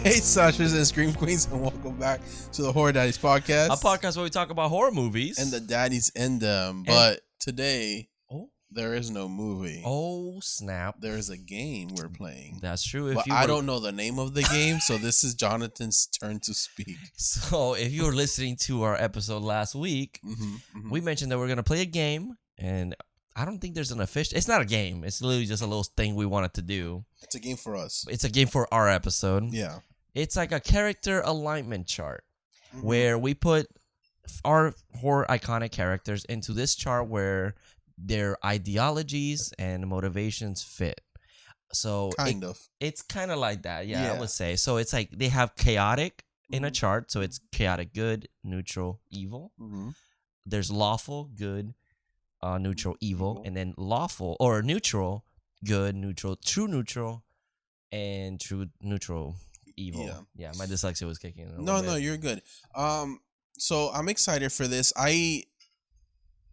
Hey, Sashas and Scream Queens, and welcome back to the Horror Daddies Podcast. A podcast where we talk about horror movies. And the daddies in them. But today, there is no movie. Oh, snap. There is a game we're playing. That's true. But I don't know the name of the game, so this is Jonathan's turn to speak. So if you were listening to our episode last week, we mentioned that we're going to play a game, and I don't think there's an official... It's not a game. It's literally just a little thing we wanted to do. It's a game for us. It's a game for our episode. Yeah. It's like a character alignment chart where we put our horror iconic characters into this chart where their ideologies and motivations fit. So it's kind of like that. Yeah, I would say. So it's like they have chaotic in a chart. So it's chaotic good, neutral, evil. There's lawful, good, neutral, evil. And then lawful or neutral, good, neutral, true neutral, and true neutral, evil. Yeah, my dyslexia was kicking in. No, you're good. So I'm excited for this. I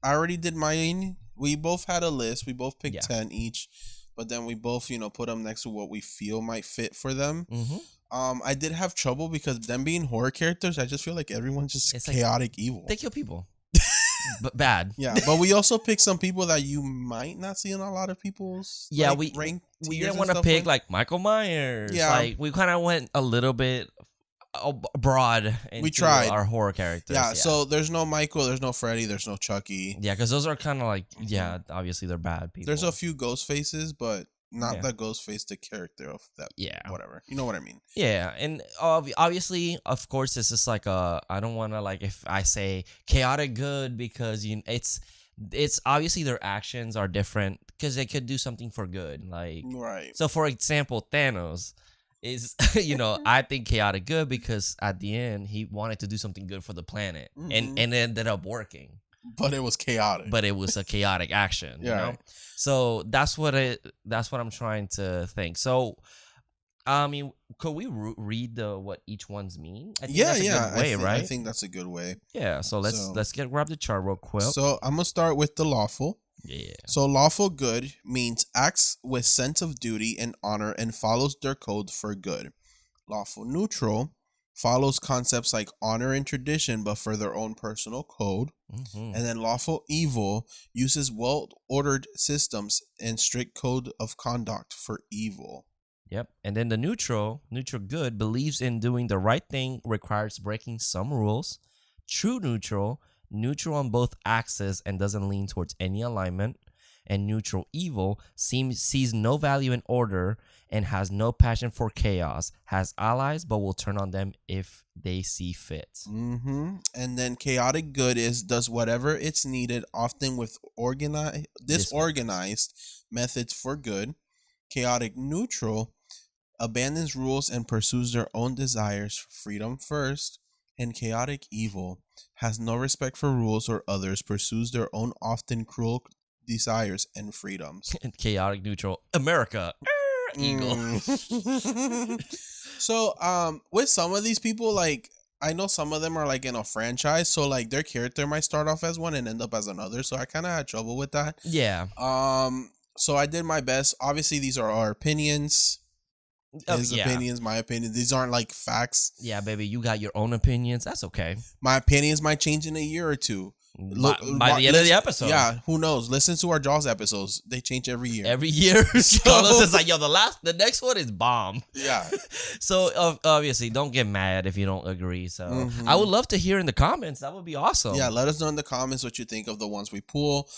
already did mine. We both had a list. We both picked 10 each, but then we both, put them next to what we feel might fit for them. I did have trouble because them being horror characters, I just feel like everyone's just chaotic evil. They kill people. But bad. Yeah, but we also picked some people that you might not see in a lot of people's we didn't want to pick like Michael Myers. Yeah, like we kind of went a little bit broad into we tried our horror characters. Yeah, so there's no Michael, there's no Freddy, there's no Chucky. Yeah, because those are kind of like obviously they're bad people. There's a few ghost faces, but not the ghost face, the character of that. Yeah, whatever. You know what I mean? Yeah, and obviously, of course, it's just like I don't want to like if I say chaotic good because it's obviously their actions are different because they could do something for good. Like So, for example, Thanos is I think chaotic good because at the end he wanted to do something good for the planet and it ended up working. But it was chaotic. But it was a chaotic action. You know? So that's what I'm trying to think. So, I mean, could we read what each one's mean? I think that's a good way, right? I think that's a good way. Yeah. So let's grab the chart real quick. So I'm gonna start with the lawful. Yeah. So lawful good means acts with sense of duty and honor and follows their code for good. Lawful neutral follows concepts like honor and tradition, but for their own personal code. And then lawful evil uses well-ordered systems and strict code of conduct for evil. Yep. And then the neutral good, believes in doing the right thing, requires breaking some rules. True neutral on both axes and doesn't lean towards any alignment. And neutral evil sees no value in order and has no passion for chaos, has allies but will turn on them if they see fit. And then chaotic good does whatever it's needed, often with disorganized methods for good. Chaotic neutral abandons rules and pursues their own desires, freedom first. And chaotic evil has no respect for rules or others, pursues their own often cruel desires and freedoms. And chaotic neutral America Eagle. So with some of these people, like I know some of them are like in a franchise, so like their character might start off as one and end up as another, so I kind of had trouble with that. So I did my best. Obviously these are our opinions. His opinions, my opinion. These aren't like facts. Yeah, baby, you got your own opinions. That's okay. My opinions might change in a year or two. By the end of the episode. Yeah, who knows? Listen to our Jaws episodes. They change every year. Every year. Carlos is like, the next one is bomb. Yeah. So obviously, don't get mad if you don't agree. So I would love to hear in the comments. That would be awesome. Yeah, let us know in the comments what you think of the ones we pull.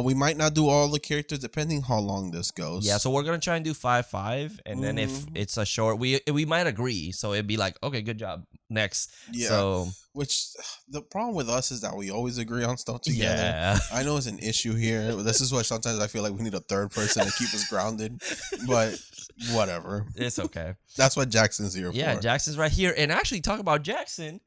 We might not do all the characters depending how long this goes. Yeah, so we're gonna try and do 5-5, and then if it's a short, we might agree. So it'd be like, okay, good job. Next. Yeah. So which the problem with us is that we always agree on stuff together. Yeah. I know it's an issue here. This is why sometimes I feel like we need a third person to keep us grounded. But whatever. It's okay. That's what Jackson's here for. Yeah, Jackson's right here. And actually talk about Jackson.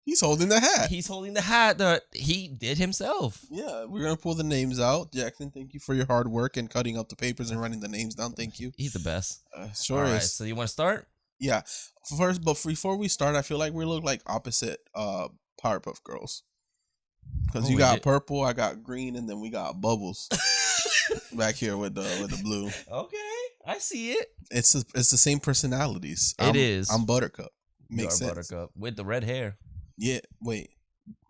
He's holding the hat. He's holding the hat that he did himself. Yeah, we're going to pull the names out. Jackson, thank you for your hard work and cutting up the papers and running the names down. Thank you. He's the best. Sure is. Right, so you want to start? Yeah. First, but before we start, I feel like we look like opposite Powerpuff Girls. Because you got purple, I got green, and then we got Bubbles back here with the blue. Okay. I see it. It's the same personalities. It is. I'm Buttercup. You Makes are sense. Buttercup with the red hair. Yeah. Wait.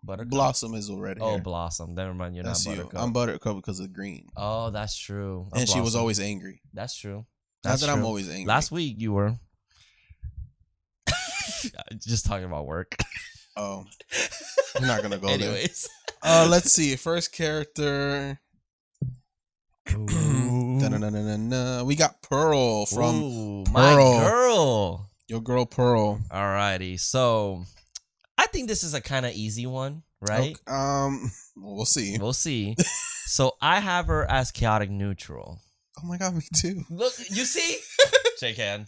Buttercup. Blossom is the red hair. Oh, Blossom. Never mind. You're That's not you. Buttercup. I'm Buttercup because of green. Oh, that's true. And she was Blossom. always angry. That's true. Not That's that true. I'm always angry. Last week you were. Just talking about work. Oh. We're not gonna go Anyways. there. Let's see. First character. Ooh. Da-na-na-na-na-na. We got Pearl from Ooh, Pearl. my girl. Your girl Pearl. Alrighty, so I think this is a kind of easy one, right? Okay. We'll see. We'll see. So I have her as chaotic neutral. Oh my god, me too. Look, you see? Shake hand.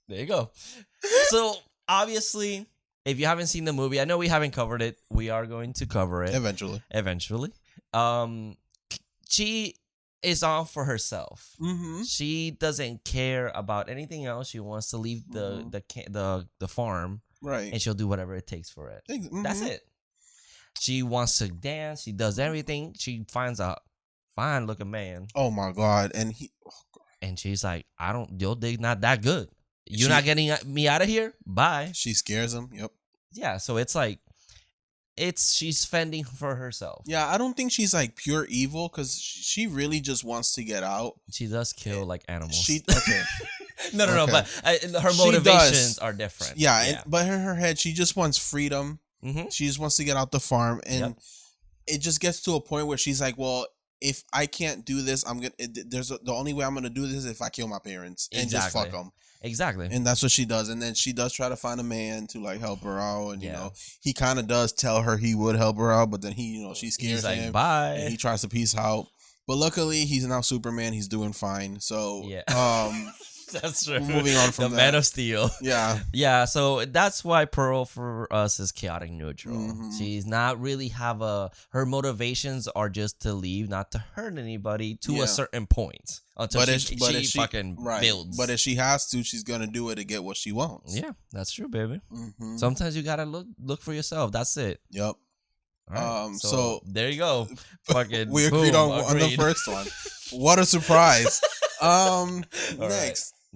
There you go. So obviously, if you haven't seen the movie, I know we haven't covered it. We are going to cover it Eventually. She is on for herself. Mm-hmm. She doesn't care about anything else. She wants to leave the farm, Right. and she'll do whatever it takes for it. Mm-hmm. That's it. She wants to dance. She does everything. She finds a fine looking man. Oh my god. And she's like, your dick not that good. You're not getting me out of here? Bye. She scares him. Yep. Yeah, so it's like, she's fending for herself. Yeah, I don't think she's like pure evil because she really just wants to get out. She does kill like animals. Okay. No, but her She motivations does. are different. Yeah. But in her head, she just wants freedom. Mm-hmm. She just wants to get out the farm, and it just gets to a point where she's like, "Well, if I can't do this, the only way I'm gonna do this is if I kill my parents and just fuck them." Exactly. And that's what she does. And then she does try to find a man to like help her out, and you know, he kind of does tell her he would help her out, but then she scares like, him. Bye. And he tries to peace out, but luckily he's now Superman. He's doing fine. So that's true. Moving on from the Man of Steel. Yeah. So that's why Pearl for us is chaotic neutral. Mm-hmm. She's not really her motivations are just to leave, not to hurt anybody to a certain point until she fucking builds. But if she has to, she's gonna do it to get what she wants. Yeah, that's true, baby. Mm-hmm. Sometimes you gotta look for yourself. That's it. Yep. Right, so there you go. Fucking we agreed on the first one. What a surprise.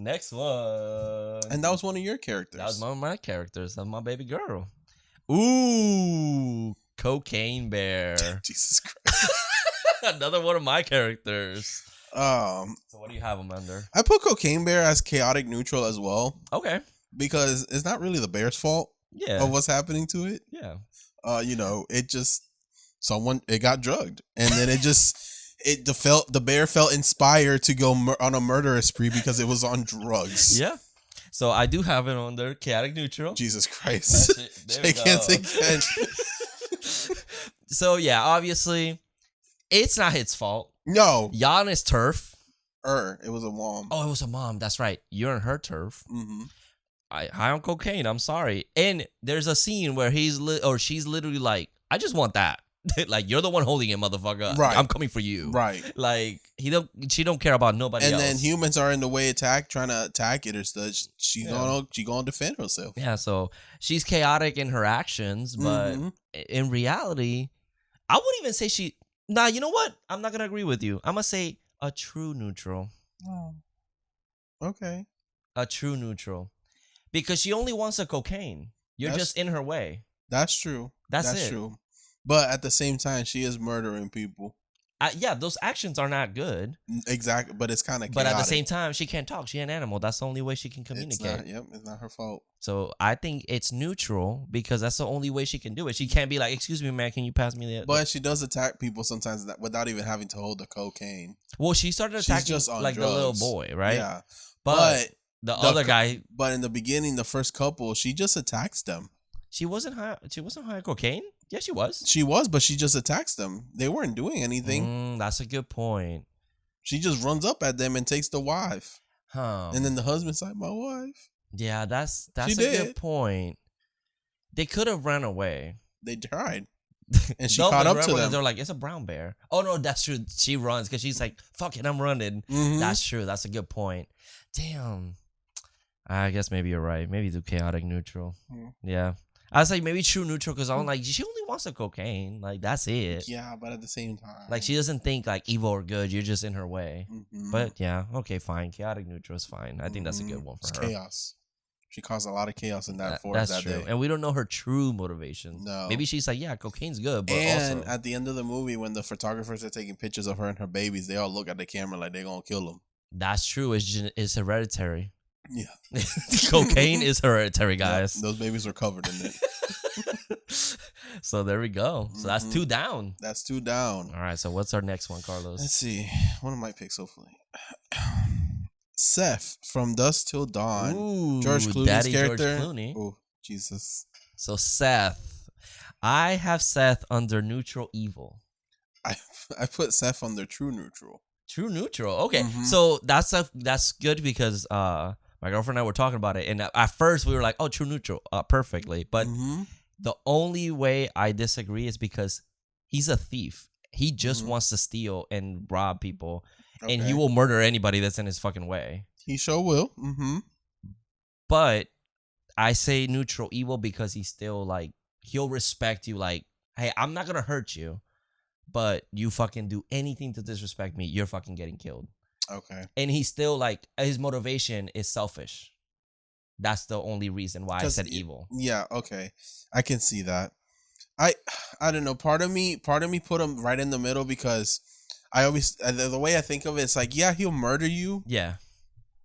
Next one. And that was one of your characters. That was one of my characters. That's my baby girl. Ooh, Cocaine Bear. Jesus Christ. Another one of my characters. So what do you have him under? I put Cocaine Bear as chaotic neutral as well. Okay. Because it's not really the bear's fault. Yeah. Of what's happening to it. Yeah. It got drugged, and then the bear felt inspired to go on a murderous spree because it was on drugs. Yeah. So I do have it on there, chaotic neutral. Jesus Christ. I can't take that. So yeah, obviously, it's not his fault. No. Y'all on his turf. It was a mom. Oh, it was a mom. That's right. You're on her turf. Mm-hmm. High on cocaine. I'm sorry. And there's a scene where she's literally like, I just want that. Like, you're the one holding it, motherfucker. Right. I'm coming for you. Right. Like, she don't care about nobody else. And then humans are in the way trying to attack it or stuff. She gonna defend herself. Yeah, so she's chaotic in her actions, but in reality, I wouldn't even say you know what? I'm not gonna agree with you. I'm gonna say a true neutral. Oh. Okay. A true neutral. Because she only wants the cocaine. You're just in her way. That's true. That's true. But at the same time, she is murdering people. Yeah, those actions are not good. Exactly, but it's kind of chaotic. But at the same time, she can't talk. She's an animal. That's the only way she can communicate. It's not her fault. So I think it's neutral because that's the only way she can do it. She can't be like, excuse me, man, can you pass me the... But she does attack people sometimes without even having to hold the cocaine. Well, she started attacking like drugs. The little boy, right? Yeah. But the other guy... But in the beginning, the first couple, she just attacks them. She wasn't high on cocaine? Yeah, she was. She was, but she just attacks them. They weren't doing anything. That's a good point. She just runs up at them and takes the wife. And then the husband's like, my wife. Yeah, that's a good point. They could have run away. They tried. And she caught up to them. They're like, it's a brown bear. Oh, no, that's true. She runs because she's like, fuck it, I'm running. Mm-hmm. That's true. That's a good point. Damn. I guess maybe you're right. Maybe do chaotic neutral. Yeah. I was like, maybe true neutral because I'm like, she only wants the cocaine. Like, that's it. Yeah, but at the same time, Like, she doesn't think like evil or good. You're just in her way. Mm-hmm. But yeah, okay, fine. Chaotic neutral is fine. I think that's a good one for it's her. chaos. She caused a lot of chaos in that forest That's that true. day. And we don't know her true motivation. No. Maybe she's like, yeah, cocaine's good, but And also at the end of the movie, when the photographers are taking pictures of her and her babies, they all look at the camera like they're gonna kill them. that's true. It's hereditary. Yeah. Cocaine is hereditary, guys. Yeah, those babies were covered in it. So there we go. So that's 2 down. That's 2 down. All right. So what's our next one, Carlos? Let's see. One of my picks, hopefully. Seth from Dusk Till Dawn. Ooh, George Clooney's Daddy character. George Clooney. Oh, Jesus. So Seth, I have Seth under neutral evil. I put Seth under true neutral. True neutral. Okay, Mhm. so that's good because my girlfriend and I were talking about it, and at first we were like, "Oh, true neutral, perfectly." But Mhm. the only way I disagree is because he's a thief. He just wants to steal and rob people, and he Okay. will murder anybody that's in his fucking way. He sure will. Mm-hmm. But I say neutral evil because he's still like he'll respect you. Like, hey, I'm not gonna hurt you, but you fucking do anything to disrespect me, you're fucking getting killed. Okay. And he's still like his motivation is selfish. That's the only reason why I 'Cause said evil. Yeah. Okay. I can see that. I don't know. Part of me put him right in the middle because I always the way I think of it, it's like, yeah, he'll murder you, Yeah.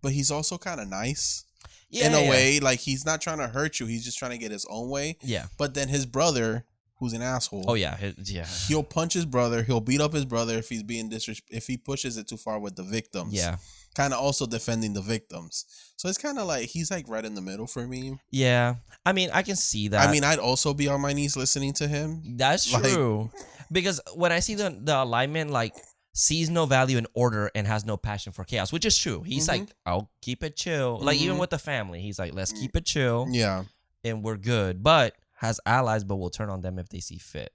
but he's also kind of nice Yeah. in a yeah. way. Like, he's not trying to hurt you. He's just trying to get his own way. Yeah. But then his brother, who's an asshole. Oh yeah. Yeah. He'll punch his brother. He'll beat up his brother if he's being if he pushes it too far with the victims. Yeah. Kind of also defending the victims. So it's kind of like he's like right in the middle for me. Yeah. I mean, I can see that. I mean, I'd also be on my knees listening to him. That's like- true. Because when I see the alignment, like sees no value in order and has no passion for chaos, which is true. He's like, I'll keep it chill. Like even with the family, he's like, let's keep it chill. Yeah, And we're good. But has allies, but will turn on them if they see fit.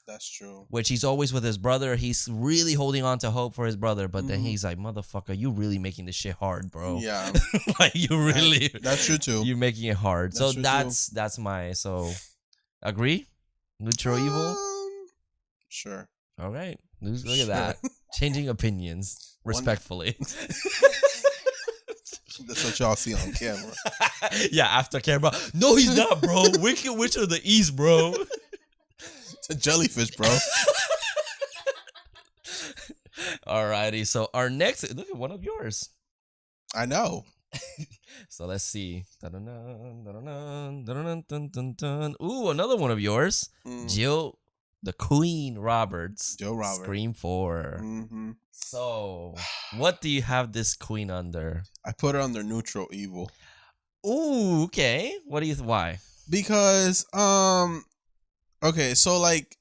that's true. Which he's always with his brother. He's really holding on to hope for his brother, but then he's like, motherfucker, you really making this shit hard, bro. Yeah, Like you really that's true too. you're making it hard. So That's true, that's my agree? Neutral evil? Sure. All right. Look at Sure. that. Changing opinions respectfully. That's what y'all see on camera. Yeah, after camera. No, he's not, bro. Wicked Witch of the East, bro. It's a jellyfish, bro. Alrighty. So our next look at one of yours. I know. So let's see. Dun-dun-dun, dun-dun-dun, dun-dun-dun, dun-dun-dun. Ooh, another one of yours. Jill, the Queen Roberts. Joe Robert. Scream 4. Mm-hmm. So, what do you have this queen under? I put her under neutral evil Ooh, okay. What do you? Why? because okay, so like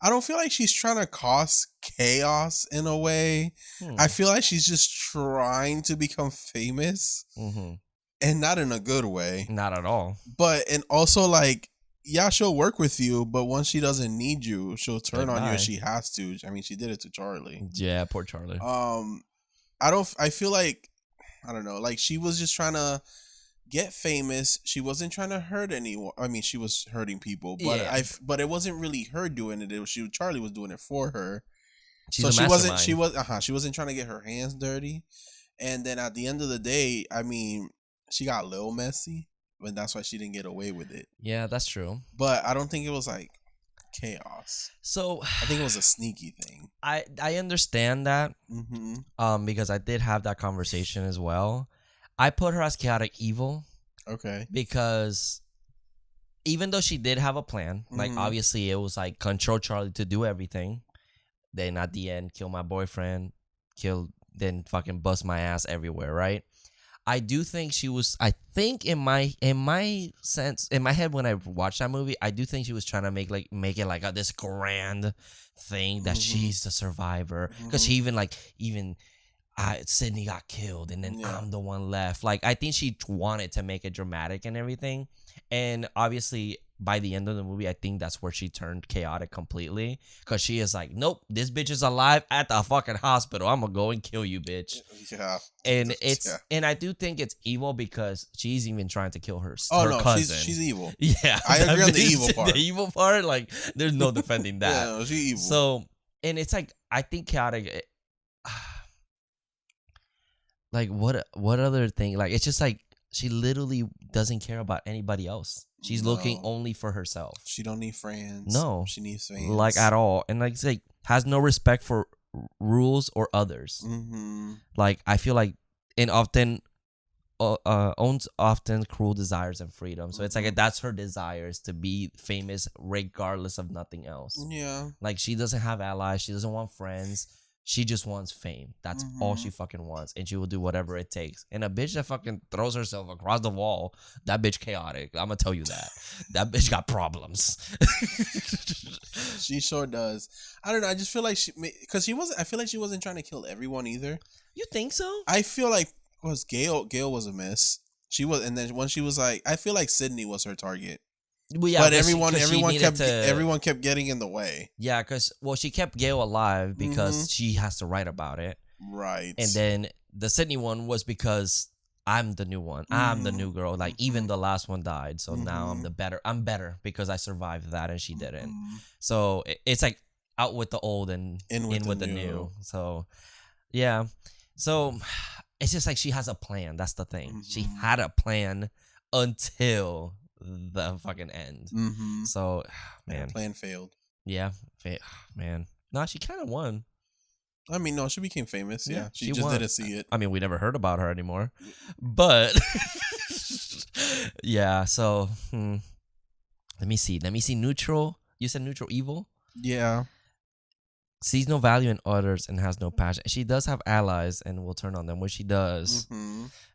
I don't feel like she's trying to cause chaos in a way. I feel like she's just trying to become famous, and not in a good way. Not at all. But and also like, yeah, she'll work with you, but once she doesn't need you, she'll turn on you if she has to. I mean, she did it to Charlie. Yeah, poor Charlie. I feel like, I don't know, like she was just trying to get famous. She wasn't trying to hurt anyone. I mean, she was hurting people, but Yeah. but it wasn't really her doing it. It was Charlie was doing it for her. She's So a she mastermind. she wasn't trying to get her hands dirty. And then at the end of the day, I mean, she got a little messy, but that's why she didn't get away with it. Yeah, that's true. But I don't think it was like chaos. So I think it was a sneaky thing. I understand that. Because I did have that conversation as well. I put her as chaotic evil Okay. because even though she did have a plan, like obviously it was like control Charlie to do everything, then at the end kill my boyfriend, then fucking bust my ass everywhere, right? I do think she was. I think in my sense, in my head when I watched that movie, I do think she was trying to make it like this grand thing that she's the survivor because she even Sydney got killed and then I'm the one left. Like I think she wanted to make it dramatic and everything, and obviously by the end of the movie, I think that's where she turned chaotic completely. Because she is like, nope, this bitch is alive at the fucking hospital. I'm gonna go and kill you, bitch. Yeah. And and I do think it's evil because she's even trying to kill her cousin. She's evil. Yeah, I agree on the evil part. The evil part, like, there's no defending that. Yeah, she's evil. So, and it's like, I think chaotic. Like, what other thing? Like, it's just like she literally doesn't care about anybody else. She's looking only for herself. She don't need friends. No, she needs fans. Like, at all. And like, it's like has no respect for rules or others. Like, I feel like, and often owns often cruel desires and freedom. So it's like that's her desires, to be famous regardless of nothing else. Yeah. Like, she doesn't have allies. She doesn't want friends. She just wants fame. That's all she fucking wants. And she will do whatever it takes. And a bitch that fucking throws herself across the wall, that bitch chaotic. I'm going to tell you that. That bitch got problems. She sure does. I don't know. I just feel like I feel like she wasn't trying to kill everyone either. You think so? I feel like Gail was a miss. She was, and then when she was like, I feel like Sydney was her target. Well, yeah, but everyone kept getting in the way. Yeah, because she kept Gail alive because she has to write about it. Right. And then the Sydney one was because I'm the new one. I'm the new girl. Like, even the last one died. So now I'm better because I survived that and she didn't. So it's like out with the old and in with the new. So, yeah. So it's just like she has a plan. That's the thing. She had a plan until the fucking end. So, man, plan failed. Yeah, man. No, she kind of won. I mean, no, she became famous. Yeah, she just didn't see it. I mean, we never heard about her anymore. But yeah. So let me see. Neutral. You said neutral evil. Yeah. Sees no value in others and has no passion. She does have allies and will turn on them, which she does.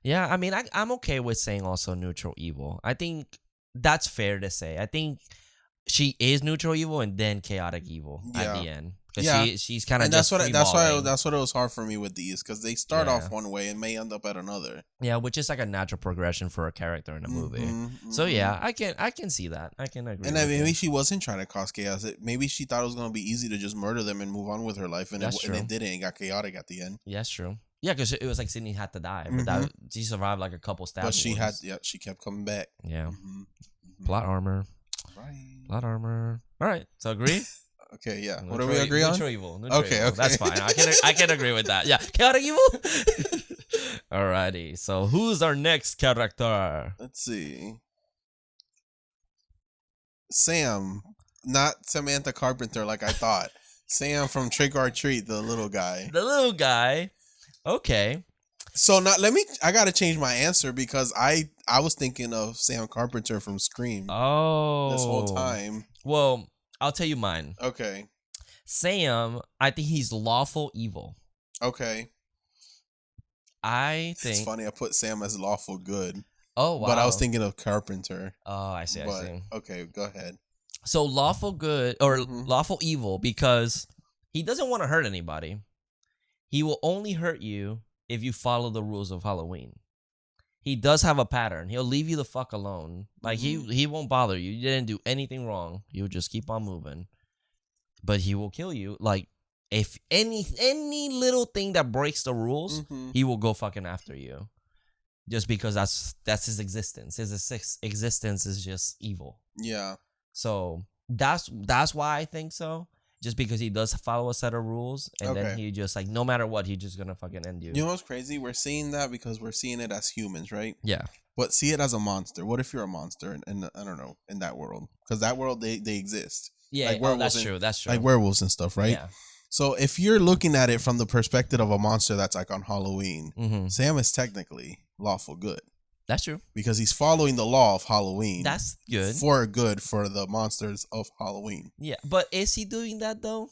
Yeah, I mean, I'm okay with saying also neutral evil. I think that's fair to say. I think she is neutral evil and then chaotic evil at the end. Because she's kind of just that's what it was hard for me with these, because they start off one way and may end up at another. Yeah, which is like a natural progression for a character in a movie. So yeah, I can see that. I can agree. And maybe she wasn't trying to cause chaos. Maybe she thought it was gonna be easy to just murder them and move on with her life, and it didn't. It got chaotic at the end. Yeah, that's true. Yeah, because it was like Sydney had to die, but she survived like a couple stab wounds. But she kept coming back. Yeah. Plot armor. Right. Plot armor. All right. So agree. Okay, yeah. What do we agree on? Neutral evil. Okay. That's fine. I can agree with that. Yeah. Chaotic evil? Alrighty. So who's our next character? Let's see. Sam. Not Samantha Carpenter like I thought. Sam from Trick or Treat, the little guy. The little guy. Okay. So I gotta change my answer because I was thinking of Sam Carpenter from Scream. Oh. This whole time. Well, I'll tell you mine. Okay. Sam, I think he's lawful evil. Okay. I think it's funny. I put Sam as lawful good. Oh, wow. But I was thinking of Carpenter. Oh, I see. Okay, go ahead. So lawful good or lawful evil because he doesn't want to hurt anybody. He will only hurt you if you follow the rules of Halloween. He does have a pattern. He'll leave you the fuck alone. Like, he won't bother you. You didn't do anything wrong. You'll just keep on moving. But he will kill you. Like, if any little thing that breaks the rules, he will go fucking after you. Just because that's his existence. His existence is just evil. Yeah. So that's why I think so. Just because he does follow a set of rules, and then he just, like, no matter what, he's just gonna fucking end you. You know what's crazy? We're seeing that because we're seeing it as humans, right? Yeah. But see it as a monster. What if you're a monster in I don't know, in that world? Because that world, they exist. Yeah, like that's true. That's true. Like werewolves and stuff, right? Yeah. So if you're looking at it from the perspective of a monster that's like on Halloween, Sam is technically lawful good. That's true. Because he's following the law of Halloween. That's good. For the monsters of Halloween. Yeah, but is he doing that though?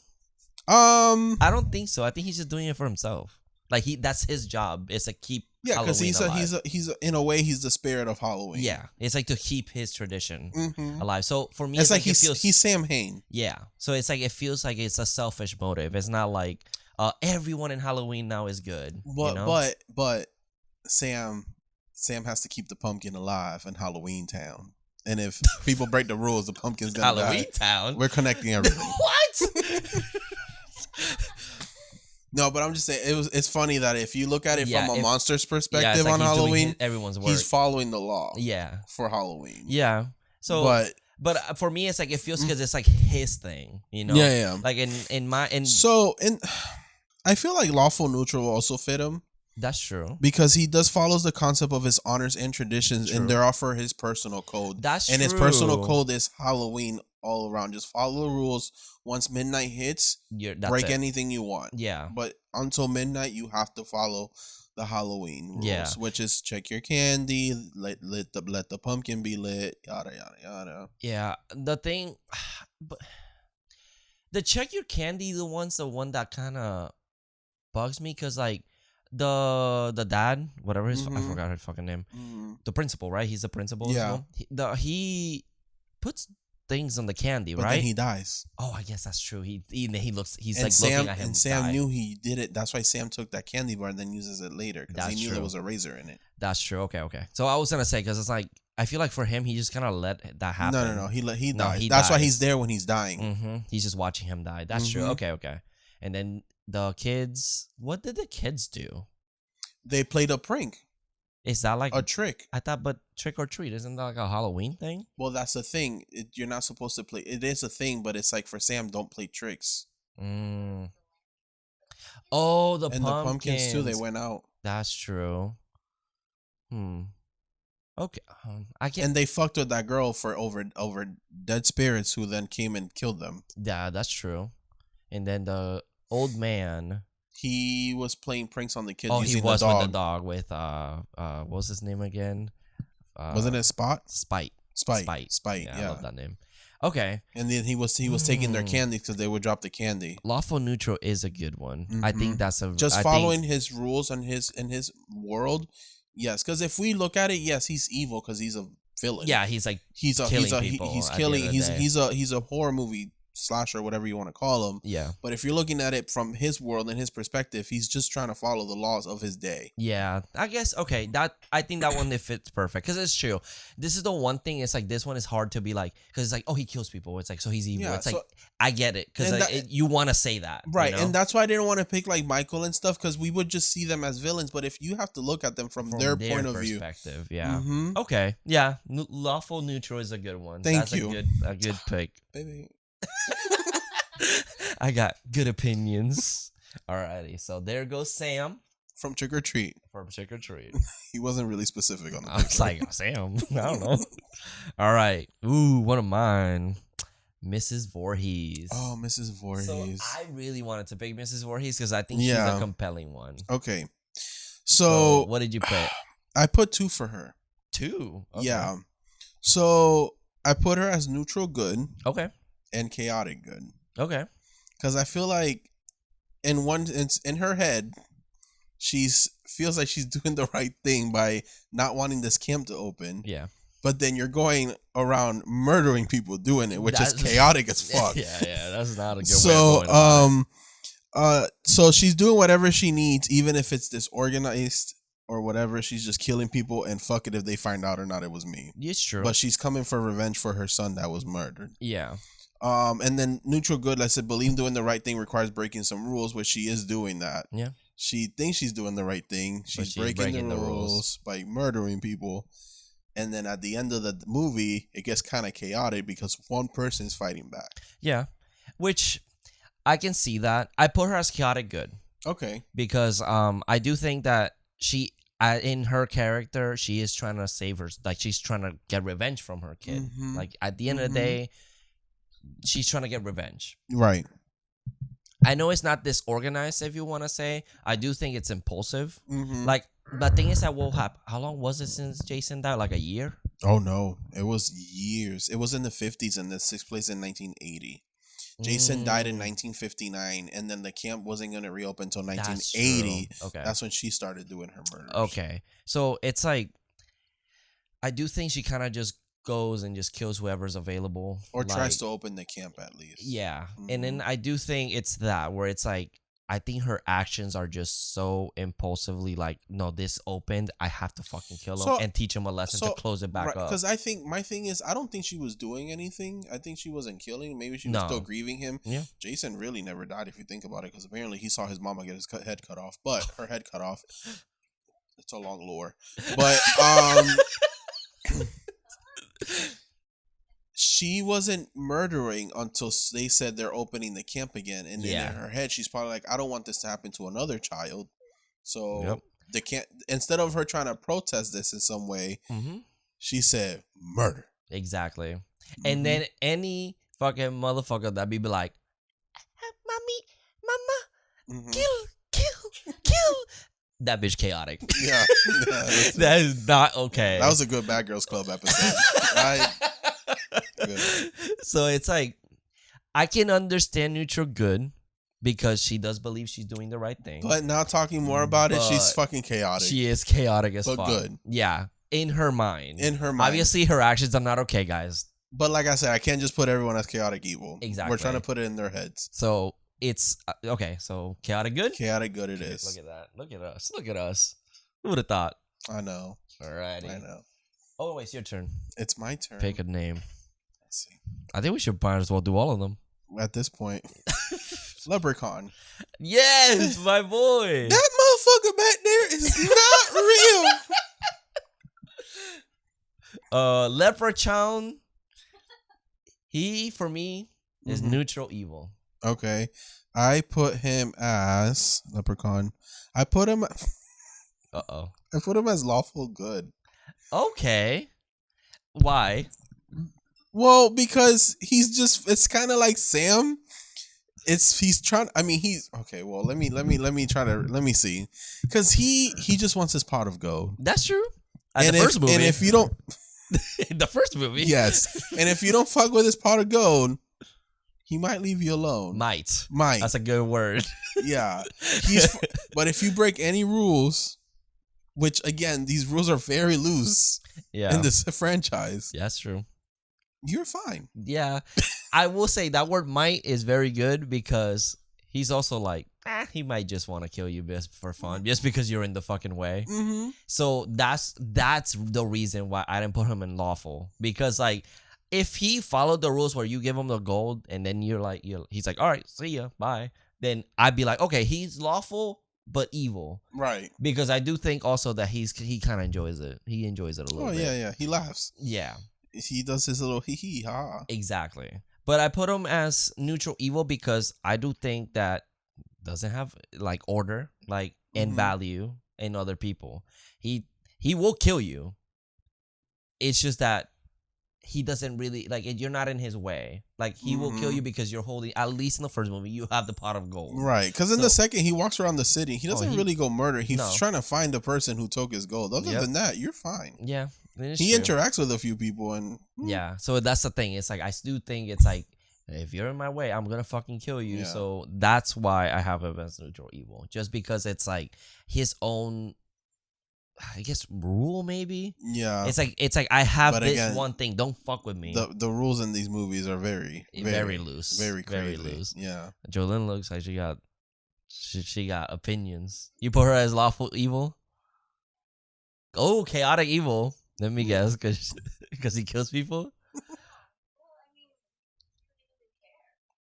I don't think so. I think he's just doing it for himself. Like, that's his job. It's to keep Halloween alive. he's in a way he's the spirit of Halloween. Yeah, it's like to keep his tradition alive. So for me, it's like he's Sam Hain. Yeah, so it's like it feels like it's a selfish motive. It's not like everyone in Halloween now is good. But Sam has to keep the pumpkin alive in Halloween Town. And if people break the rules, the pumpkin's gonna Halloween die. Town. We're connecting everything. What? No, but I'm just saying it's funny that if you look at it from a monster's perspective it's like on he's doing Halloween, everyone's work. he's following the law. Yeah. For Halloween. Yeah. So, but for me, it's like it feels because it's like his thing, you know. Yeah. Like so I feel like lawful neutral will also fit him. That's true. Because he does follows the concept of his honors and traditions, True. and they're all for his personal code. That's and true. his personal code is Halloween all around. Just follow the rules. Once midnight hits, break anything you want. Yeah. But until midnight, you have to follow the Halloween rules, which is check your candy, let the pumpkin be lit, yada yada yada. Yeah. The thing, but the check your candy, the one that kind of bugs me because like. The dad, whatever his I forgot his fucking name. The principal, right? He's the principal. Yeah. He puts things on the candy, but right? then he dies. Oh, I guess that's true. He's and like Sam, looking at him. And Sam knew he did it. That's why Sam took that candy bar and then uses it later because he knew there was a razor in it. That's true. Okay. So I was gonna say because it's like I feel like for him he just kind of let that happen. No. He died. That's why he's there when he's dying. Mm-hmm. He's just watching him die. That's true. Okay. And then the kids. What did the kids do? They played a prank. Is that like a trick? I thought, but trick or treat isn't that like a Halloween thing? Well, that's the thing. You're not supposed to play. It is a thing, but it's like for Sam, don't play tricks. Oh, the pumpkins too. They went out. That's true. Okay, I can't. And they fucked with that girl for over dead spirits, who then came and killed them. Yeah, that's true. And then the old man. He was playing pranks on the kids. Oh, using he was the dog. with the dog with what was his name again? Wasn't it Spite? Spite. Yeah, I love that name. Okay. And then he was taking their candy because they would drop the candy. Lawful neutral is a good one. I think that's following his rules and his world. Yes, because if we look at it, yes, he's evil because he's a villain. Yeah, he's like he's killing. He's a horror movie slasher, whatever you want to call him. Yeah. But if you're looking at it from his world and his perspective, he's just trying to follow the laws of his day. Yeah, I guess. Okay, I think that one fits perfect because it's true. This is the one thing. It's like this one is hard to be like because it's like he kills people. It's like so he's evil. It's like I get it because you want to say that, right? You know? And that's why I didn't want to pick like Michael and stuff because we would just see them as villains. But if you have to look at them from their point of view, perspective, yeah. Okay, yeah. Lawful neutral is a good one. Thank you. A good pick, baby. I got good opinions. Alrighty, so there goes Sam from Trick or Treat. He wasn't really specific on the. I was like Sam. I don't know. All right. Ooh, one of mine, Mrs. Voorhees. Oh, Mrs. Voorhees. So I really wanted to pick Mrs. Voorhees because I think she's a compelling one. Okay. So what did you put? I put 2 for her. 2. Okay. Yeah. So I put her as neutral good. Okay. And chaotic good. Okay. Because I feel like in her head, feels like she's doing the right thing by not wanting this camp to open. Yeah. But then you're going around murdering people doing it, which is chaotic as fuck. Yeah, that's not a good way of going so she's doing whatever she needs, even if it's disorganized or whatever. She's just killing people and fuck it if they find out or not it was me. It's true. But she's coming for revenge for her son that was murdered. Yeah. And then neutral good, like I said, believe doing the right thing requires breaking some rules, which she is doing that. Yeah. She thinks she's doing the right thing. She's breaking the rules by murdering people. And then at the end of the movie, it gets kind of chaotic because one person is fighting back. Yeah. Which I can see that. I put her as chaotic good. Okay. Because I do think that she, in her character, she is trying to save her. Like, she's trying to get revenge from her kid. Mm-hmm. Like, at the end of the day, she's trying to get revenge. Right. I know it's not disorganized, if you want to say. I do think it's impulsive. Mm-hmm. Like, the thing is that how long was it since Jason died? Like a year? Oh, no. It was years. It was in the 50s and this took place in 1980. Jason died in 1959, and then the camp wasn't going to reopen until 1980. Okay. That's when she started doing her murders. Okay. So it's like, I do think she kind of just goes and just kills whoever's available. Or tries to open the camp at least. Yeah. Mm-hmm. And then I do think it's that, where it's like, I think her actions are just so impulsively like, no, this opened, I have to fucking kill him and teach him a lesson to close it back up. Because I think my thing is, I don't think she was doing anything. I think she wasn't killing. Maybe she was still grieving him. Yeah. Jason really never died if you think about it, because apparently he saw his mama get his head cut off, but her head cut off. It's a long lore, but she wasn't murdering until they said they're opening the camp again. And then in her head, she's probably like, I don't want this to happen to another child. So they can't, instead of her trying to protest this in some way, she said murder. Exactly. And then any fucking motherfucker that be like, Mommy, Mama, kill. That bitch chaotic. Yeah. That is not okay. That was a good Bad Girls Club episode. Right? Good. So it's like, I can understand neutral good because she does believe she's doing the right thing. But now talking more about it, she's fucking chaotic. She is chaotic as fuck. But good. Yeah. In her mind. Obviously, her actions are not okay, guys. But like I said, I can't just put everyone as chaotic evil. Exactly. We're trying to put it in their heads. So it's okay. So chaotic good. Chaotic good. It is. Look at that. Look at us. Look at us. Who would have thought? I know. Alrighty. I know. Oh wait, it's your turn. It's my turn. Pick a name. Let's see. I think we should might as well do all of them at this point. Leprechaun. Yes, my boy. That motherfucker back there is not real. Leprechaun. He, for me, is neutral evil. Okay. I put him as Leprechaun. I put him as lawful good. Okay. Why? Well, because it's kind of like Sam. He's trying. I mean, he's okay. Well, let me see, because he just wants his pot of gold. That's true. And if you don't, the first movie, yes, and if you don't fuck with his pot of gold, he might leave you alone. Might. That's a good word. Yeah. But if you break any rules, which again, these rules are very loose in this franchise. Yeah, that's true. You're fine. Yeah. I will say that word might is very good because he's also like, he might just want to kill you just for fun, just because you're in the fucking way. Mm-hmm. So that's the reason why I didn't put him in lawful, because like, if he followed the rules where you give him the gold and then he's like, all right, see ya, bye. Then I'd be like, okay, he's lawful but evil, right? Because I do think also that he kind of enjoys it. He enjoys it a little bit. Oh yeah, he laughs. Yeah, he does his little hee hee ha. Exactly. But I put him as neutral evil because I do think that doesn't have like order, like and value in other people. He will kill you. It's just that he doesn't really like it. You're not in his way. Like he will kill you because you're holding. At least in the first movie, you have the pot of gold. Right. Because in the second, he walks around the city. He doesn't really go murder. He's trying to find the person who took his gold. Other than that, you're fine. Yeah. He interacts with a few people and yeah. So that's the thing. It's like I do think it's like, if you're in my way, I'm gonna fucking kill you. Yeah. So that's why I have him as neutral evil. Just because it's like his own, I guess, rule maybe. Yeah. It's like I have this one thing. Don't fuck with me. The rules in these movies are very loose. Very crazy. Very loose. Yeah. Jolene looks like she got opinions. You put her as lawful evil? Oh, chaotic evil. Let me guess, because he kills people.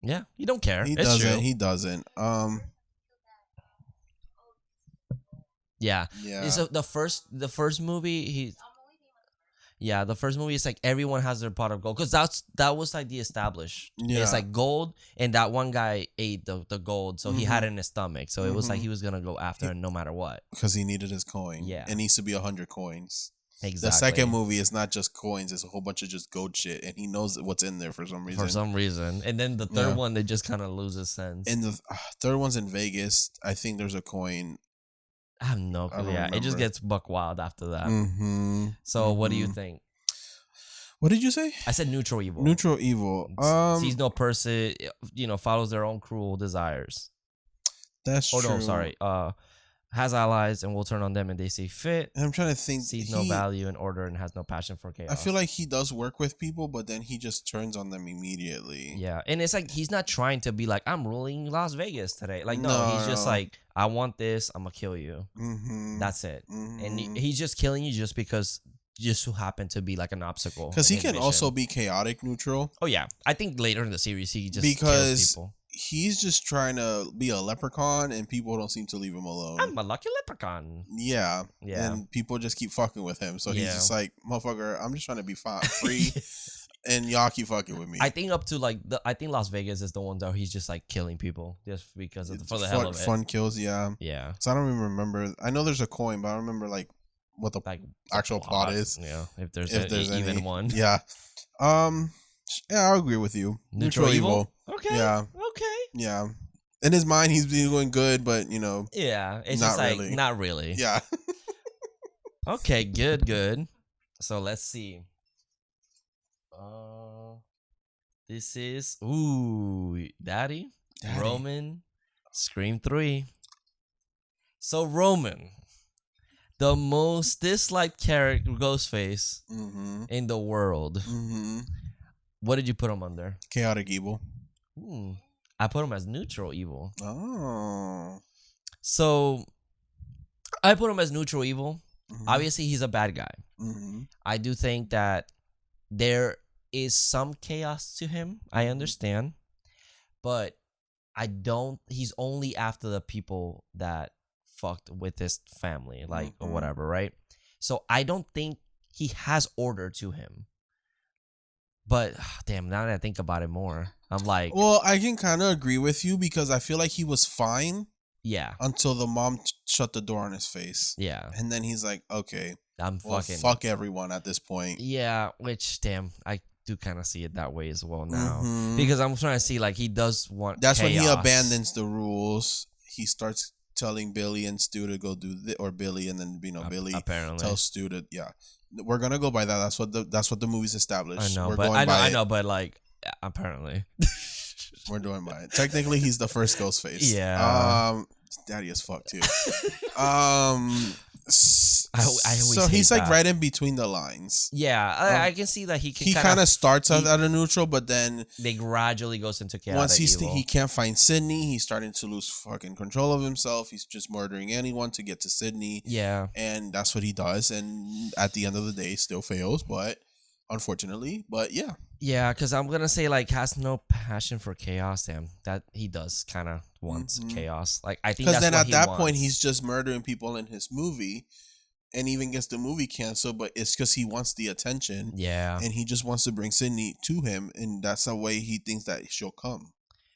Yeah, he don't care. He doesn't. He doesn't. Yeah. So the first movie, the first movie is like everyone has their pot of gold, because that was like the established. Yeah. It's like gold, and that one guy ate the gold, so he had it in his stomach. So it was like he was gonna go after him no matter what, because he needed his coin. Yeah, it needs to be 100 coins. Exactly. The second movie is not just coins; it's a whole bunch of just gold shit, and he knows what's in there for some reason. And then the third one, they just kind of loses sense. And the third one's in Vegas. I think there's a coin. I have no clue. Yeah, it just gets buck wild after that. So what do you think? What did you say? I said neutral evil. Neutral evil. Sees no person, follows their own cruel desires. That's true. Oh no, sorry. has allies and will turn on them and they see fit. And I'm trying to think. Sees no value in order and has no passion for chaos. I feel like he does work with people, but then he just turns on them immediately. Yeah, and it's like he's not trying to be like, I'm ruling Las Vegas today. Like, no, he's just like, I want this, I'm gonna kill you. Mm-hmm. That's it. Mm-hmm. And he's just killing you just who happen to be like an obstacle. Because he can also be chaotic neutral. Oh yeah, I think later in the series he just kills people. He's just trying to be a leprechaun and people don't seem to leave him alone. I'm a lucky leprechaun. Yeah. And people just keep fucking with him. So he's just like, motherfucker, I'm just trying to be free and y'all keep fucking with me. I think up to like I think Las Vegas is the one that he's just like killing people just because for the hell of it. Fun kills, yeah. Yeah. So I don't even remember. I know there's a coin, but I don't remember like what the actual plot is. Yeah. If there's even one. Yeah. Yeah, I'll agree with you. Neutral evil. Okay. Yeah. Okay. Yeah. In his mind, he's doing good, but yeah, it's not just like really. Not really. Yeah. Okay. Good. So let's see. This is Daddy Roman, Scream 3. So Roman, the most disliked character, Ghostface, in the world. Mm-hmm. What did you put him under? Chaotic evil. I put him as neutral evil. Oh. So I put him as neutral evil. Mm-hmm. Obviously, he's a bad guy. Mm-hmm. I do think that there is some chaos to him. I understand. But he's only after the people that fucked with his family, or whatever, right? So I don't think he has order to him. But damn, now that I think about it more, I'm like, well, I can kind of agree with you because I feel like he was fine. Yeah. Until the mom shut the door on his face. Yeah. And then he's like, okay, fuck everyone at this point. Yeah. Which, damn, I do kind of see it that way as well now because I'm trying to see like he does want. That's chaos. When he abandons the rules. He starts telling Billy and Stu to go do this, or Billy and then Billy apparently tells Stu to We're gonna go by that. That's what the movie's established. I know, but like apparently we're doing by it. Technically, he's the first Ghostface. Yeah. Daddy as fuck too. So he's like right in between the lines. Yeah, I can see that he kind of starts out at a neutral, but then they gradually goes into chaotic once evil. He can't find Sydney, he's starting to lose fucking control of himself. He's just murdering anyone to get to Sydney. Yeah, and that's what he does. And at the end of the day, still fails, but unfortunately, but yeah. Yeah, because I'm gonna say like has no passion for chaos. Damn, that he does kind of wants chaos. Like I think because then at that point he's just murdering people in his movie, and even gets the movie canceled. But it's because he wants the attention. Yeah, and he just wants to bring Sydney to him, and that's the way he thinks that she'll come.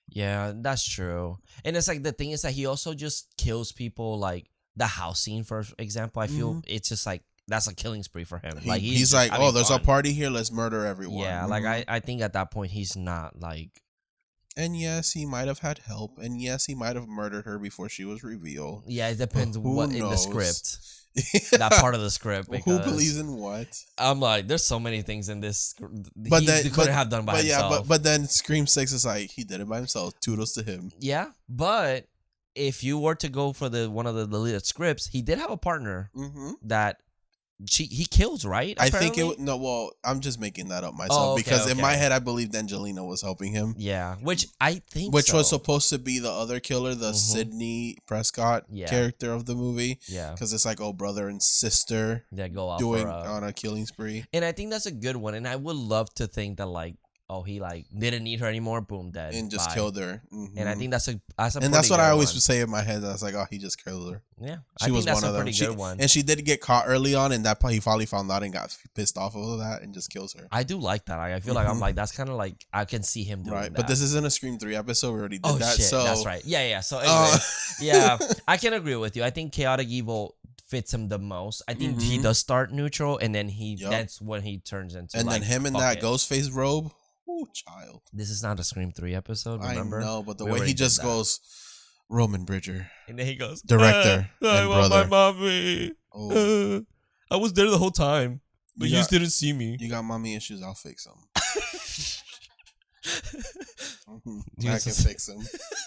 Yeah, that's true. And it's like the thing is that he also just kills people. Like the house scene, for example, I feel it's just like. That's a killing spree for him. Like he's like, oh, there's a party here. Let's murder everyone. Yeah, like I think at that point he's not like. And yes, he might have had help, and yes, he might have murdered her before she was revealed. Yeah, it depends what in the script. That part of the script. Who believes in what? I'm like, there's so many things in this. But he couldn't have done by himself. Yeah, but then Scream 6 is like he did it by himself. Toodles to him. Yeah, but if you were to go for one of the deleted scripts, he did have a partner that. He kills, right? Apparently? I think well, I'm just making that up myself because in my head I believed Angelina was helping him. Yeah, which I think was supposed to be the other killer, the Sidney Prescott character of the movie. Yeah, because it's like brother and sister go out doing on a killing spree, and I think that's a good one. And I would love to think that he didn't need her anymore, boom, dead, and just killed her. And I think that's a and that's what I always would say in my head. I was like, oh, he just killed her. Yeah, she was one of them. Good one. And she did get caught early on, and that he finally found out and got pissed off of that and just kills her. I do like that. I feel like I'm like that's kind of like I can see him doing that. But this isn't a Scream 3 episode. We already did that. Shit, so that's right. Yeah. So anyway, yeah, I can agree with you. I think chaotic evil fits him the most. I think he does start neutral, and then that's when he turns into. And then him in that Ghostface robe. Oh, child. This is not a Scream 3 episode, remember? I know, but the way he just goes, Roman Bridger. And then he goes, director and I want brother. my mommy. Oh. I was there the whole time, but you just didn't see me. You got mommy issues, I'll fix them. I can fix him.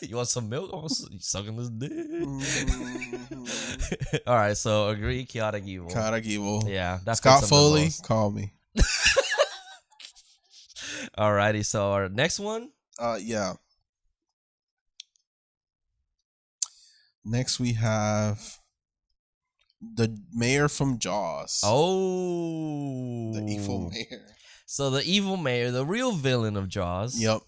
You want some milk? Oh, you sucking this dick. Mm-hmm. All right, so agree, chaotic evil. Chaotic evil. Yeah, that's Scott Foley, call me. Alrighty, so our next one. Yeah. Next we have the mayor from Jaws. Oh, The evil mayor. So the evil mayor, the real villain of Jaws. Yep.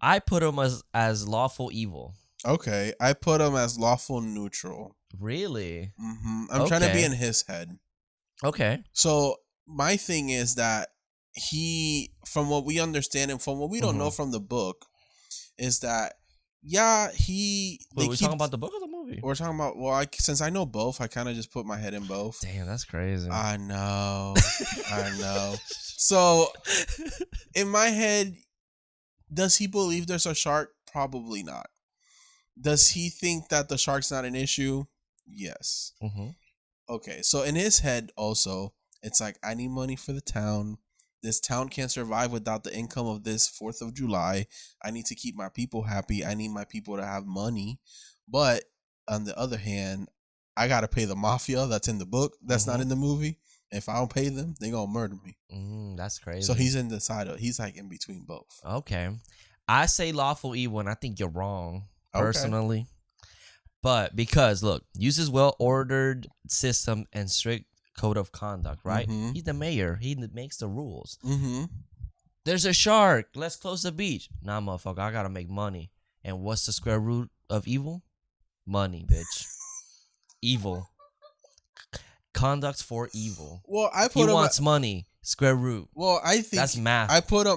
I put him as lawful evil. Okay, I put him as lawful neutral. Really? I'm trying to be in his head. Okay. So my thing is that he, from what we understand and from what we don't know from the book, is that he. Wait, we're talking about the book or the movie? We're talking about. Well, since I know both, I kind of just put my head in both. Damn, that's crazy. I know. So in my head, does he believe there's a shark? Probably not. Does he think that the shark's not an issue? Yes. Okay, so in his head also, it's like, I need money for the town. This town can't survive without the income of this 4th of July. I need to keep my people happy. I need my people to have money. But on the other hand, I got to pay the mafia that's in the book, that's not in the movie. If I don't pay them, they going to murder me. That's crazy. So he's in the side of, he's like in between both. Okay. I say lawful evil, and I think you're wrong, personally. Okay. But because, look, uses well-ordered system and strict code of conduct, right? He's the mayor. He makes the rules. There's a shark. Let's close the beach. Nah, motherfucker, I got to make money. And what's the square root of evil? Money, bitch. Evil. Conduct for evil. Well, he wants money. Square root. Well, I think that's math. I put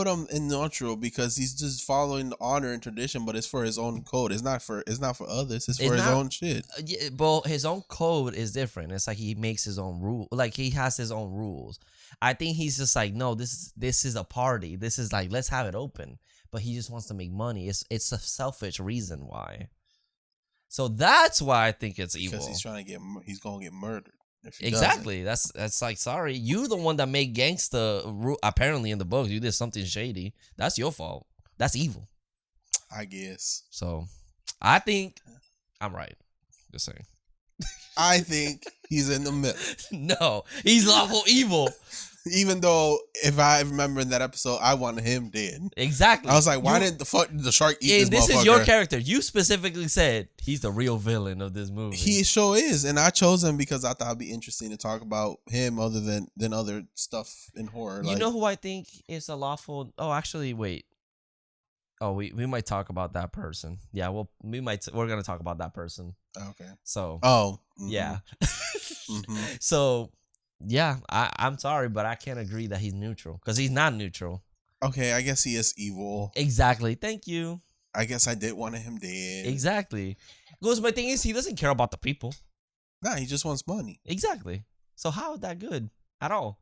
him in neutral because he's just following the honor and tradition, but it's for his own code. It's not for others. It's for his own shit. Yeah, but his own code is different. It's like he makes his own rule. Like he has his own rules. I think he's just like, no, this is a party. This is like, let's have it open. But he just wants to make money. It's a selfish reason why. So that's why I think it's evil. Because he's gonna get murdered. Exactly. That's like, sorry, you the one that made gangsta. Apparently in the books, you did something shady. That's your fault. That's evil, I guess. So, I think I'm right. Just saying. I think he's in the middle. No, he's lawful evil. Even though, if I remember in that episode, I wanted him dead. Exactly. I was like, why didn't the shark eat this motherfucker? This is your character. You specifically said he's the real villain of this movie. He sure is. And I chose him because I thought it'd be interesting to talk about him other than other stuff in horror. You know who I think is a lawful... Oh, actually, wait. Oh, we might talk about that person. Yeah, we're going to talk about that person. Okay. So... Oh. Yeah. So... Yeah, I'm sorry, but I can't agree that he's neutral because he's not neutral. Okay, I guess he is evil. Exactly. Thank you. I guess I did want him dead. Exactly. Because my thing is, he doesn't care about the people. Nah, he just wants money. Exactly. So how is that good at all?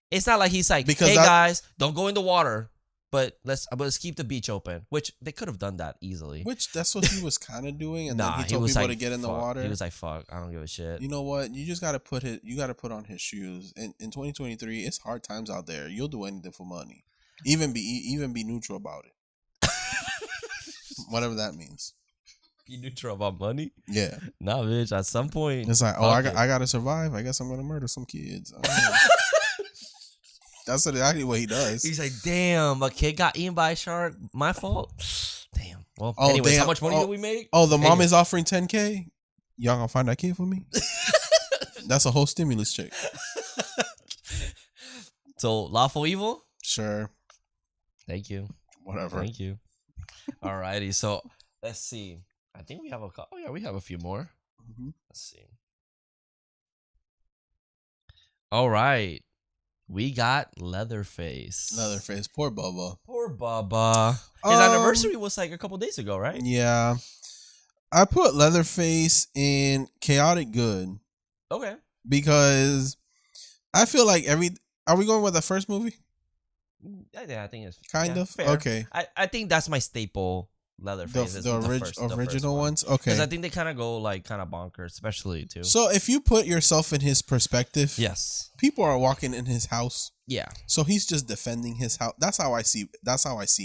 It's not like he's like, hey guys, don't go in the water, but let's keep the beach open. Which they could have done that easily. Which that's what he was kind of doing, and then he told people to get in the water. He was like, "Fuck, I don't give a shit." You know what? You just gotta put on his shoes. In 2023, it's hard times out there. You'll do anything for money, even be neutral about it. Whatever that means. Be neutral about money? Yeah. Nah, bitch. At some point, it's like, I gotta survive. I guess I'm gonna murder some kids. That's exactly what he does. He's like, damn, a kid got eaten by a shark. My fault. Damn. Well, anyways, how much money did we make? Oh, the mom is offering $10K. Y'all gonna find that kid for me? That's a whole stimulus check. So, lawful evil? Sure. Thank you. Whatever. Thank you. Alrighty. So, let's see. I think we have we have a few more. Let's see. All right. We got Leatherface. Leatherface. Poor Bubba. Poor Bubba. His anniversary was like a couple days ago, right? Yeah. I put Leatherface in chaotic good. Okay. Because I feel like are we going with the first movie? Yeah, I think it's kind of fair. Okay. I think that's my staple Leatherface is the the first original one. ones. Okay, because I think they kind of go like kind of bonkers, especially too. so if you put yourself in his perspective, Yes. people are walking in his house. Yeah. So he's just defending his house. That's how I see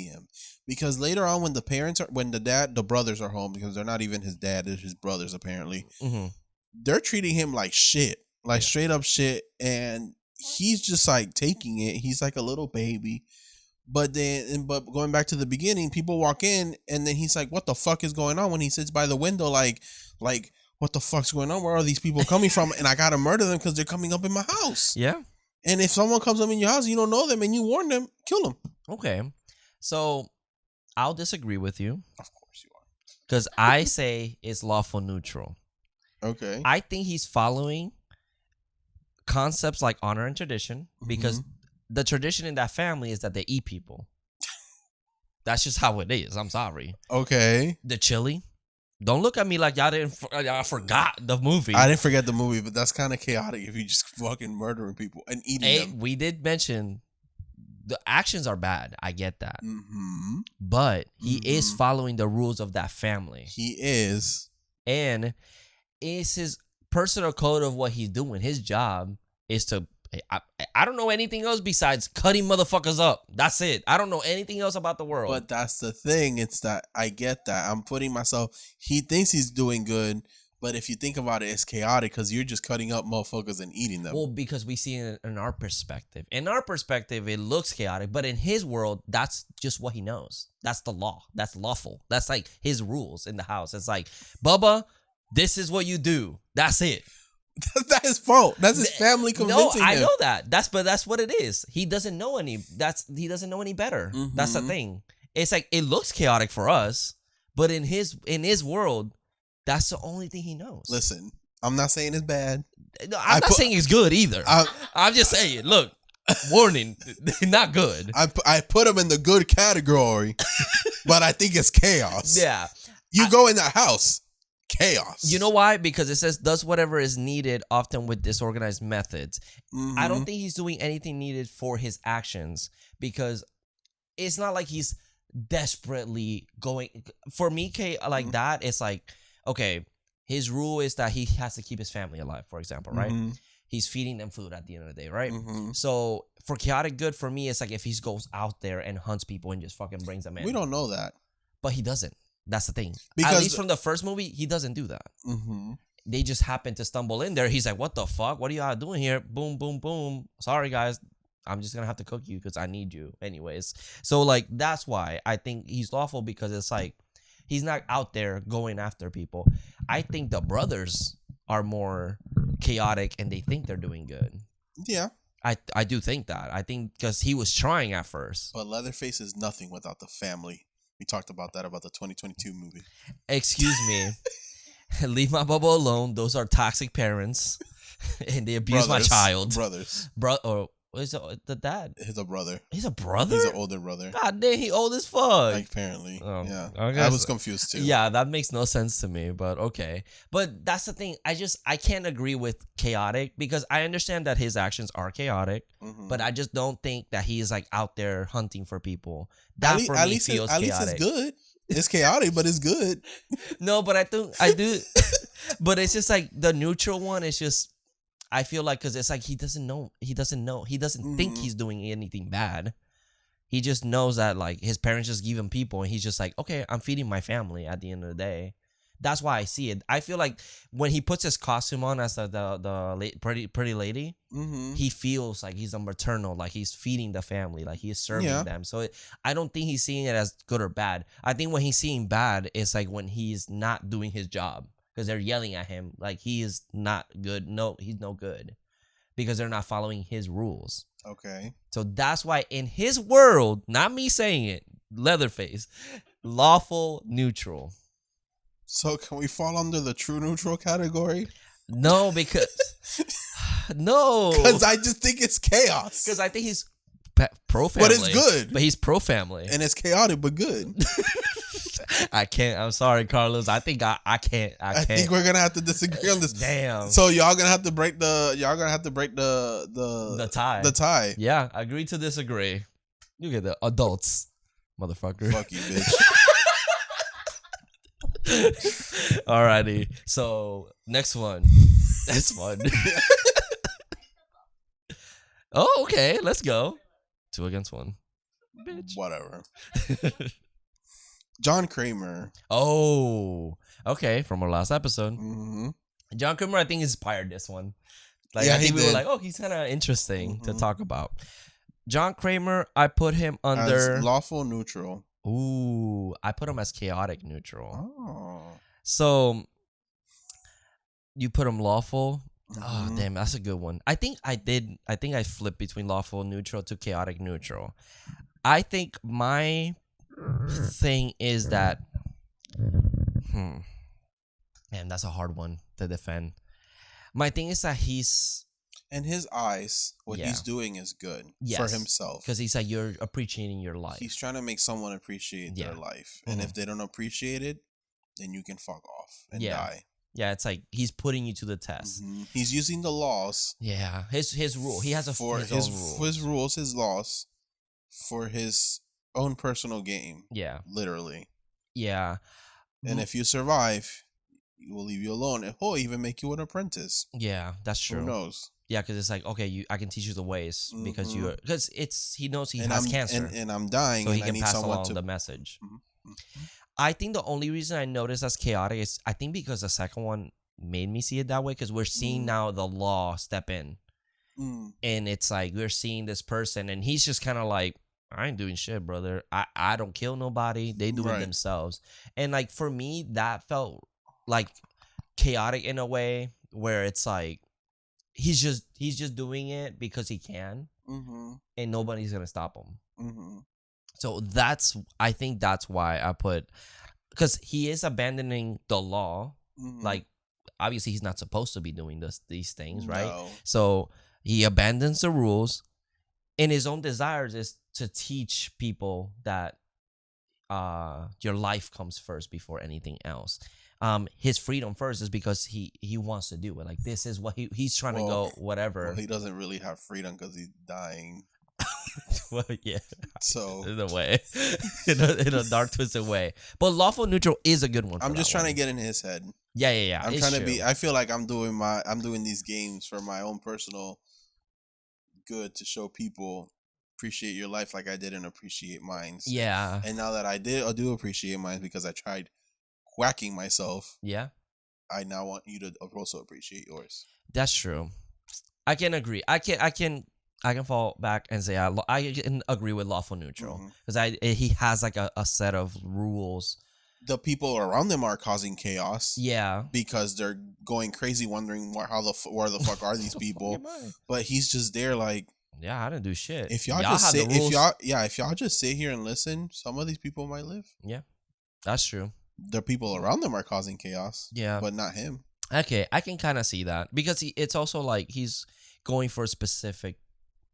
him. Because later on, when the brothers are home, because they're not even his dad, they're his brothers apparently. Mm-hmm. They're treating him like shit, like straight up shit, and he's just like taking it. He's like a little baby. But going back to the beginning, people walk in, and then he's like, "What the fuck is going on?" When he sits by the window, like, what the fuck's going on? Where are these people coming from? And I gotta murder them because they're coming up in my house. Yeah. And if someone comes up in your house, you don't know them, and you warn them, kill them. Okay. So I'll disagree with you. Of course you are. Because I say it's lawful neutral. Okay. I think he's following concepts like honor and tradition because the tradition in that family is that they eat people. That's just how it is. I'm sorry. Okay. The chili. Don't look at me like y'all forgot the movie. I didn't forget the movie, but that's kind of chaotic if you just fucking murdering people and eating them. We did mention the actions are bad. I get that. Mm-hmm. But he is following the rules of that family. He is. And it's his personal code of what he's doing. His job is to... I don't know anything else besides cutting motherfuckers up. That's it. I don't know anything else about the world. But that's the thing. It's that I get that. I'm putting myself... He thinks he's doing good, but if you think about it, it's chaotic because you're just cutting up motherfuckers and eating them. Well, because we see it in our perspective. In our perspective, it looks chaotic, but in his world, that's just what he knows. That's the law. That's lawful. That's like his rules in the house. It's like, Bubba, this is what you do. That's it. That's his fault. That's his family convincing him. No, I know that. That's what it is. He doesn't know any better. Mm-hmm. That's the thing. It's like it looks chaotic for us, but in his world, that's the only thing he knows. Listen, I'm not saying it's bad. No, I'm not saying it's good either. I'm just saying, look, warning, not good. I put him in the good category, but I think it's chaos. Yeah. You go in that house. Chaos. You know why? Because it says does whatever is needed, often with disorganized methods. Mm-hmm. I don't think he's doing anything needed for his actions because it's not like he's desperately going. For me, like that, it's like, okay, his rule is that he has to keep his family alive, for example, right? Mm-hmm. He's feeding them food at the end of the day, right? Mm-hmm. So for chaotic good, for me, it's like if he goes out there and hunts people and just fucking brings them in. We don't know that. But he doesn't. That's the thing. Because at least from the first movie, he doesn't do that. Mm-hmm. They just happen to stumble in there. He's like, what the fuck? What are y'all doing here? Boom, boom, boom. Sorry, guys. I'm just going to have to cook you because I need you anyways. So, like, that's why I think he's lawful because it's like he's not out there going after people. I think the brothers are more chaotic and they think they're doing good. Yeah. I do think that. I think because he was trying at first. But Leatherface is nothing without the family. We talked about that about the 2022 movie. Excuse me. Leave my bubble alone. Those are toxic parents. And they abuse my child. Brothers. Or is it the dad? He's a brother. He's a brother? He's an older brother. God damn, he old as fuck. Like, apparently. Yeah. Okay. I was confused too. Yeah, that makes no sense to me, but okay. But that's the thing. I can't agree with chaotic because I understand that his actions are chaotic, but I just don't think that he is like out there hunting for people. That for me feels chaotic. At least it's good. It's chaotic, but it's good. No, but I do. But it's just like the neutral one is just, I feel like, because it's like he doesn't think he's doing anything bad. He just knows that like his parents just give him people and he's just like, okay, I'm feeding my family at the end of the day. That's why I see it. I feel like when he puts his costume on as the pretty lady, he feels like he's a maternal, like he's feeding the family, like he's serving them. So I don't think he's seeing it as good or bad. I think when he's seeing bad, it's like when he's not doing his job because they're yelling at him like he is not good. No, he's no good because they're not following his rules. Okay. So that's why in his world, not me saying it, Leatherface, lawful neutral. So can we fall under the true neutral category? No, because no, because I just think it's chaos. Because I think he's pro family, but it's good. But he's pro family, and it's chaotic but good. I can't. I'm sorry, Carlos. I think I can't. I think we're gonna have to disagree on this. Damn. So y'all gonna have to break the tie. The tie. Yeah, agree to disagree. You get the adults, motherfucker. Fuck you, bitch. Alrighty. So next one. That's fun. Oh, okay. Let's go. 2 against 1. Bitch. Whatever. John Kramer. Oh, okay. From our last episode, Mm-hmm. John Kramer, I think, inspired this one. Like, Yeah, I think he we were did. like, oh, he's kind of interesting to Mhm. talk about. John Kramer, I put him under. As lawful neutral. Ooh, I put him as chaotic neutral. Oh. So you put him lawful. Oh, Mhm. damn, that's a good one. I think I flipped between lawful neutral to chaotic neutral. I think my thing is that, man, that's a hard one to defend. My thing is that he's, In his eyes, what Yeah. he's doing is good Yes. for himself. because he's like, you're appreciating your life. He's trying to make someone appreciate their Yeah. life. And Mhm. if they don't appreciate it, then you can fuck off and Yeah. die. Yeah, it's like he's putting you to the test. Mhm. He's using the laws Yeah, his rule. He has for his his own rules. his rules, his laws for his own personal game, Yeah, literally. yeah, And if you survive, he will leave you alone. And he'll even make you an apprentice. yeah, that's true. Who knows? Yeah, because it's like, okay, I can teach you the ways because Mhm. you're because he knows he and has I'm cancer, and I'm dying, so he and I can need pass someone along to. the message. Mhm. Mhm. I think the only reason I noticed as chaotic is I think because the second one made me see it that way because we're seeing Mm. now the law step in, Mm. and it's like we're seeing this person, and he's just kind of like, I ain't doing shit, brother. I don't kill nobody. They do it Right. themselves. And like for me, that felt like chaotic in a way where it's like he's just doing it because he can, Mhm. and nobody's gonna stop him. Mhm. So I think that's why I put, because he is abandoning the law. Mhm. Like obviously he's not supposed to be doing these things, right? No. So he abandons the rules, and his own desires is to teach people that your life comes first before anything else. His freedom first is because he wants to do it. Like this is what he's trying to Well, go whatever. Well, he doesn't really have freedom because he's dying. Well, yeah, So in a way, in a dark twisted way. But lawful neutral is a good one. I'm just trying to get in his head. Yeah. I'm it's trying to true. be. I feel like I'm doing these games for my own personal good to show people appreciate your life like I didn't appreciate mine. Yeah, And now that I do appreciate mine because I tried whacking myself. yeah, I now want you to also appreciate yours. that's true. I can agree. I can fall back and say I can agree with lawful neutral Mhm. because he has like a set of rules. The people around them are causing chaos. Yeah. Because they're going crazy, wondering where the fuck are these people? But he's just there, like, Yeah, I didn't do shit. if y'all have just the sit, rules. if y'all just sit here and listen, some of these people might live. Yeah, that's true. The people around them are causing chaos. Yeah. But not him. Okay, I can kind of see that because it's also like he's going for specific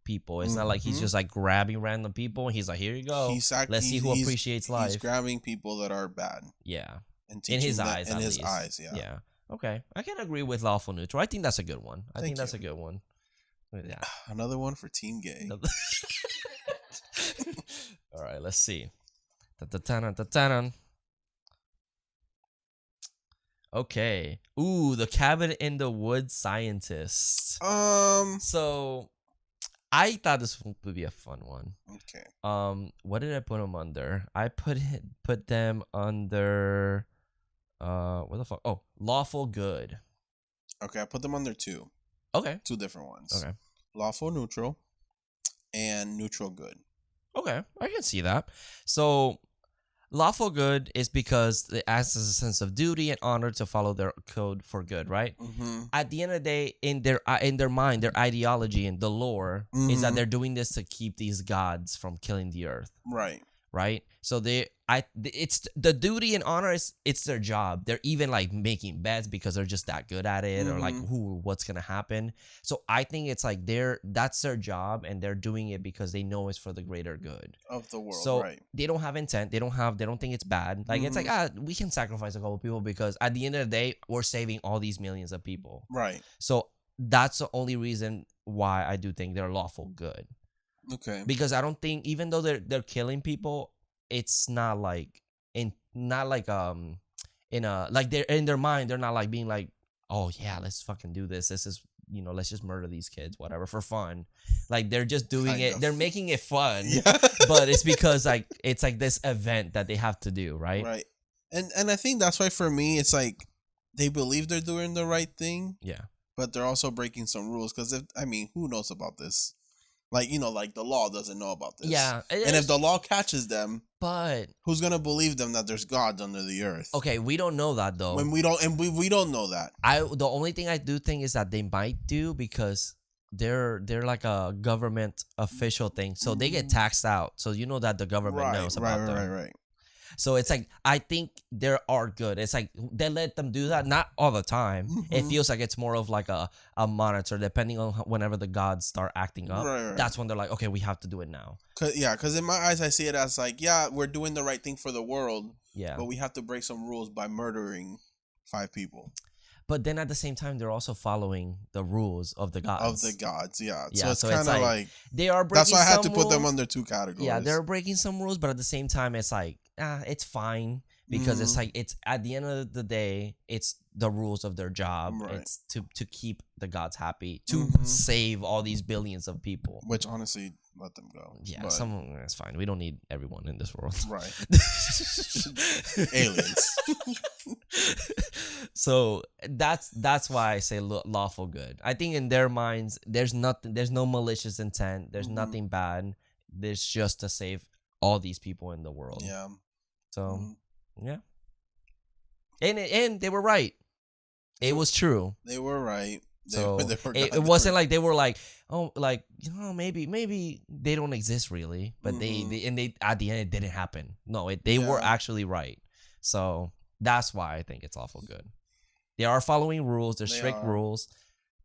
people. It's not like he's Mhm. just like grabbing random people and he's like, here you go. Let's see who appreciates life. He's grabbing people that are bad. Yeah. And In teaching his them, eyes, in at his least. eyes, yeah. Yeah. Okay. I can agree with lawful neutral. I think that's a good one. I think Thank that's you. a good one. Yeah. Another one for Team Gay. All right, let's see. Ta-ta-ta-ta-ta-ta. Okay. Ooh, the cabin in the woods scientist. So I thought this would be a fun one. Okay. What did I put them under? I put them under what the fuck? Oh, lawful good. Okay, I put them under two different ones. Okay. Lawful neutral and neutral good. Okay, I can see that. So, lawful good is because it acts as a sense of duty and honor to follow their code for good, right? Mm-hmm. At the end of the day, in their mind, their ideology and the lore is that Mhm. they're doing this to keep these gods from killing the earth, Right. right? So it's the duty and honor it's their job. They're even like making bets because they're just that good at it, or like what's gonna happen. So I think it's like that's their job, and they're doing it because they know it's for the greater good Of the world, so right. they don't have intent. They don't think it's bad. Like it's like we can sacrifice a couple people because at the end of the day, we're saving all these millions of people. Right. So that's the only reason why I do think they're lawful good. Okay. Because I don't think even though they're killing people, it's not like in a like they're in their mind. They're not like being like, oh yeah, let's fucking do this. This is let's just murder these kids, whatever, for fun. Like they're just doing Kind it. of. They're making it fun, Yeah. but it's because like it's like this event that they have to do, right? Right. And I think that's why for me it's like they believe they're doing the right thing, Yeah. but they're also breaking some rules because who knows about this? Like like the law doesn't know about this. Yeah. And if the law catches them, but who's gonna believe them that there's gods under the earth? okay, we don't know that though. When we don't know that. The only thing I do think is that they might do because they're like a government official thing, so they get taxed out. So you know that the government knows about them. Right. So it's like I think they are good. It's like they let them do that, not all the time. It feels like it's more of like a monitor, depending on whenever the gods start acting up. Right. That's when they're like, okay, we have to do it now. Because in my eyes, I see it as like, yeah, we're doing the right thing for the world, Yeah. but we have to break some rules by murdering 5 people. But then at the same time, they're also following the rules of the gods. Yeah. Yeah, So it's kind of like they are breaking. that's why I had to some put them rules. under 2 categories. Yeah, they're breaking some rules, but at the same time, it's like, it's fine because it's like it's at the end of the day, it's the rules of their job. Right. It's to keep the gods happy, to save all these billions of people. Which honestly, let them go. Yeah, But- that's fine. We don't need everyone in this world. right. Aliens. So that's why I say lawful good. I think in their minds, there's no malicious intent. There's nothing bad. There's just to save all these people in the world. Yeah. So yeah, and they were right. It was true. They were right. So They were it wasn't like they were like, oh, like maybe they don't exist really, but they at the end it didn't happen. No, they were actually right. So that's why I think it's awful good. They are following rules. They're strict rules,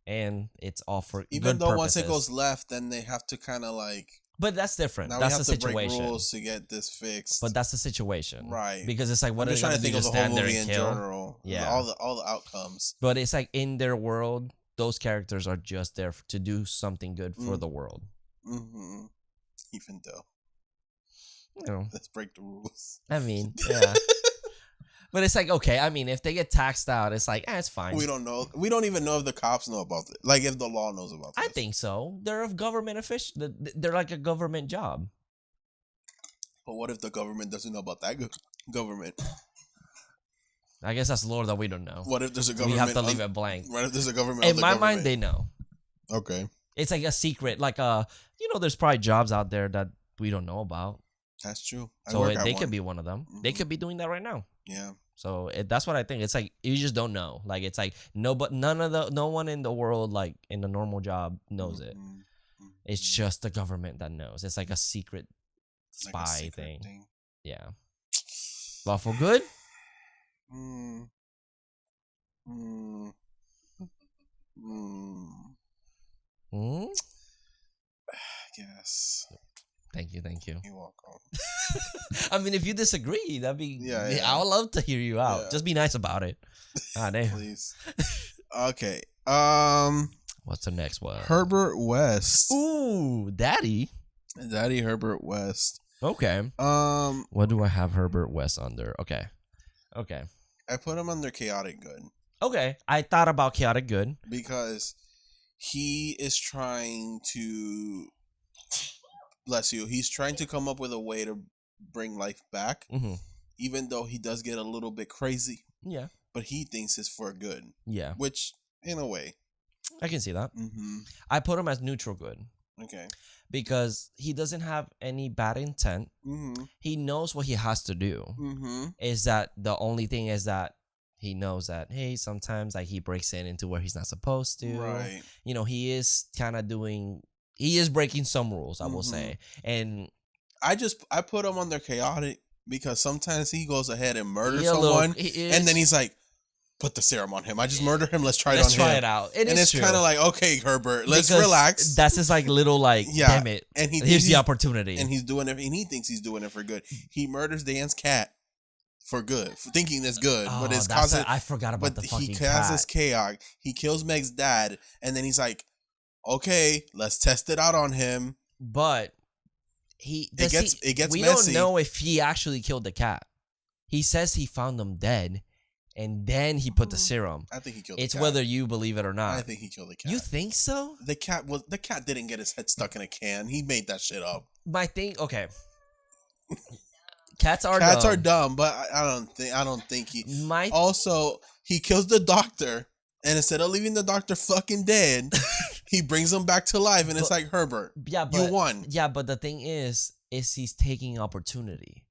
and it's all for even good though purposes. once it goes left, then they have to kind of like. But that's different. Now That's we have the to break situation. rules to get this fixed. But that's the situation, right? Because it's like, what I'm are just they trying gonna to do? think of Just the whole stand there movie and in kill? general. Yeah. All the outcomes. But it's like in their world, those characters are just there to do something good for the world. Mm-hmm. Even though, let's break the rules. I mean, yeah. But it's like, okay, I mean, if they get taxed out, it's like, it's fine. We don't know. We don't even know if the cops know about it. Like if the law knows about it. I think so. They're a government official. They're like a government job. But what if the government doesn't know about that government? I guess that's lore that we don't know. What if there's a government? We have to leave it blank. What if there's a government? In my mind, they know. Okay. It's like a secret. Like there's probably jobs out there that we don't know about. That's true. So they could be one of them. They could be doing that right now. Yeah. So that's what I think. It's like you just don't know. Like it's like no one in the world like in a normal job knows it. It's just the government that knows. It's like a secret spy Like a secret thing. Yeah. Lawful good? Mm. Mm. Mm. Hmm? Yes. Thank you. You're welcome. I mean, if you disagree, that'd be. Yeah. I would love to hear you out. Yeah. Just be nice about it. Damn. Please. Okay. What's the next one? Herbert West. Ooh, Daddy Herbert West. Okay. What do I have Herbert West under? Okay. I put him under chaotic good Okay. I thought about chaotic good. because he is trying to. Bless you. He's trying to come up with a way to bring life back, even though he does get a little bit crazy. Yeah. But he thinks it's for good. Yeah. Which, in a way. I can see that. Mm-hmm. I put him as neutral good Okay. because he doesn't have any bad intent. Mm-hmm. He knows what he has to do. Mm-hmm. Is that the only thing is that he knows that, hey, sometimes like he breaks into where he's not supposed to. Right. He is kind of he is breaking some rules, I will say. And I put him under chaotic because sometimes he goes ahead and murders someone, and then he's like, "Put the serum on him. I just murdered him. Let's try it on him." Let's try it out. And it's kind of like, okay, Herbert, let's relax. That's his like little like, damn it. And here's the opportunity. And he's doing it. And he thinks he's doing it for good. He murders Dan's cat for good, for thinking it's good, but it's causing. I forgot about the fucking cat. He causes chaos. He kills Meg's dad, and then he's like, okay, let's test it out on him. But it gets we don't know if he actually killed the cat. He says he found them dead, and then he put the serum. I think he killed the cat. It's whether you believe it or not. I think he killed the cat. You think so? The cat didn't get his head stuck in a can. He made that shit up. My thing, okay. Cats are dumb, but I don't think he. Also, he kills the doctor, and instead of leaving the doctor fucking dead, he brings him back to life, and it's like, Herbert, you won. Yeah, but the thing is he's taking opportunity.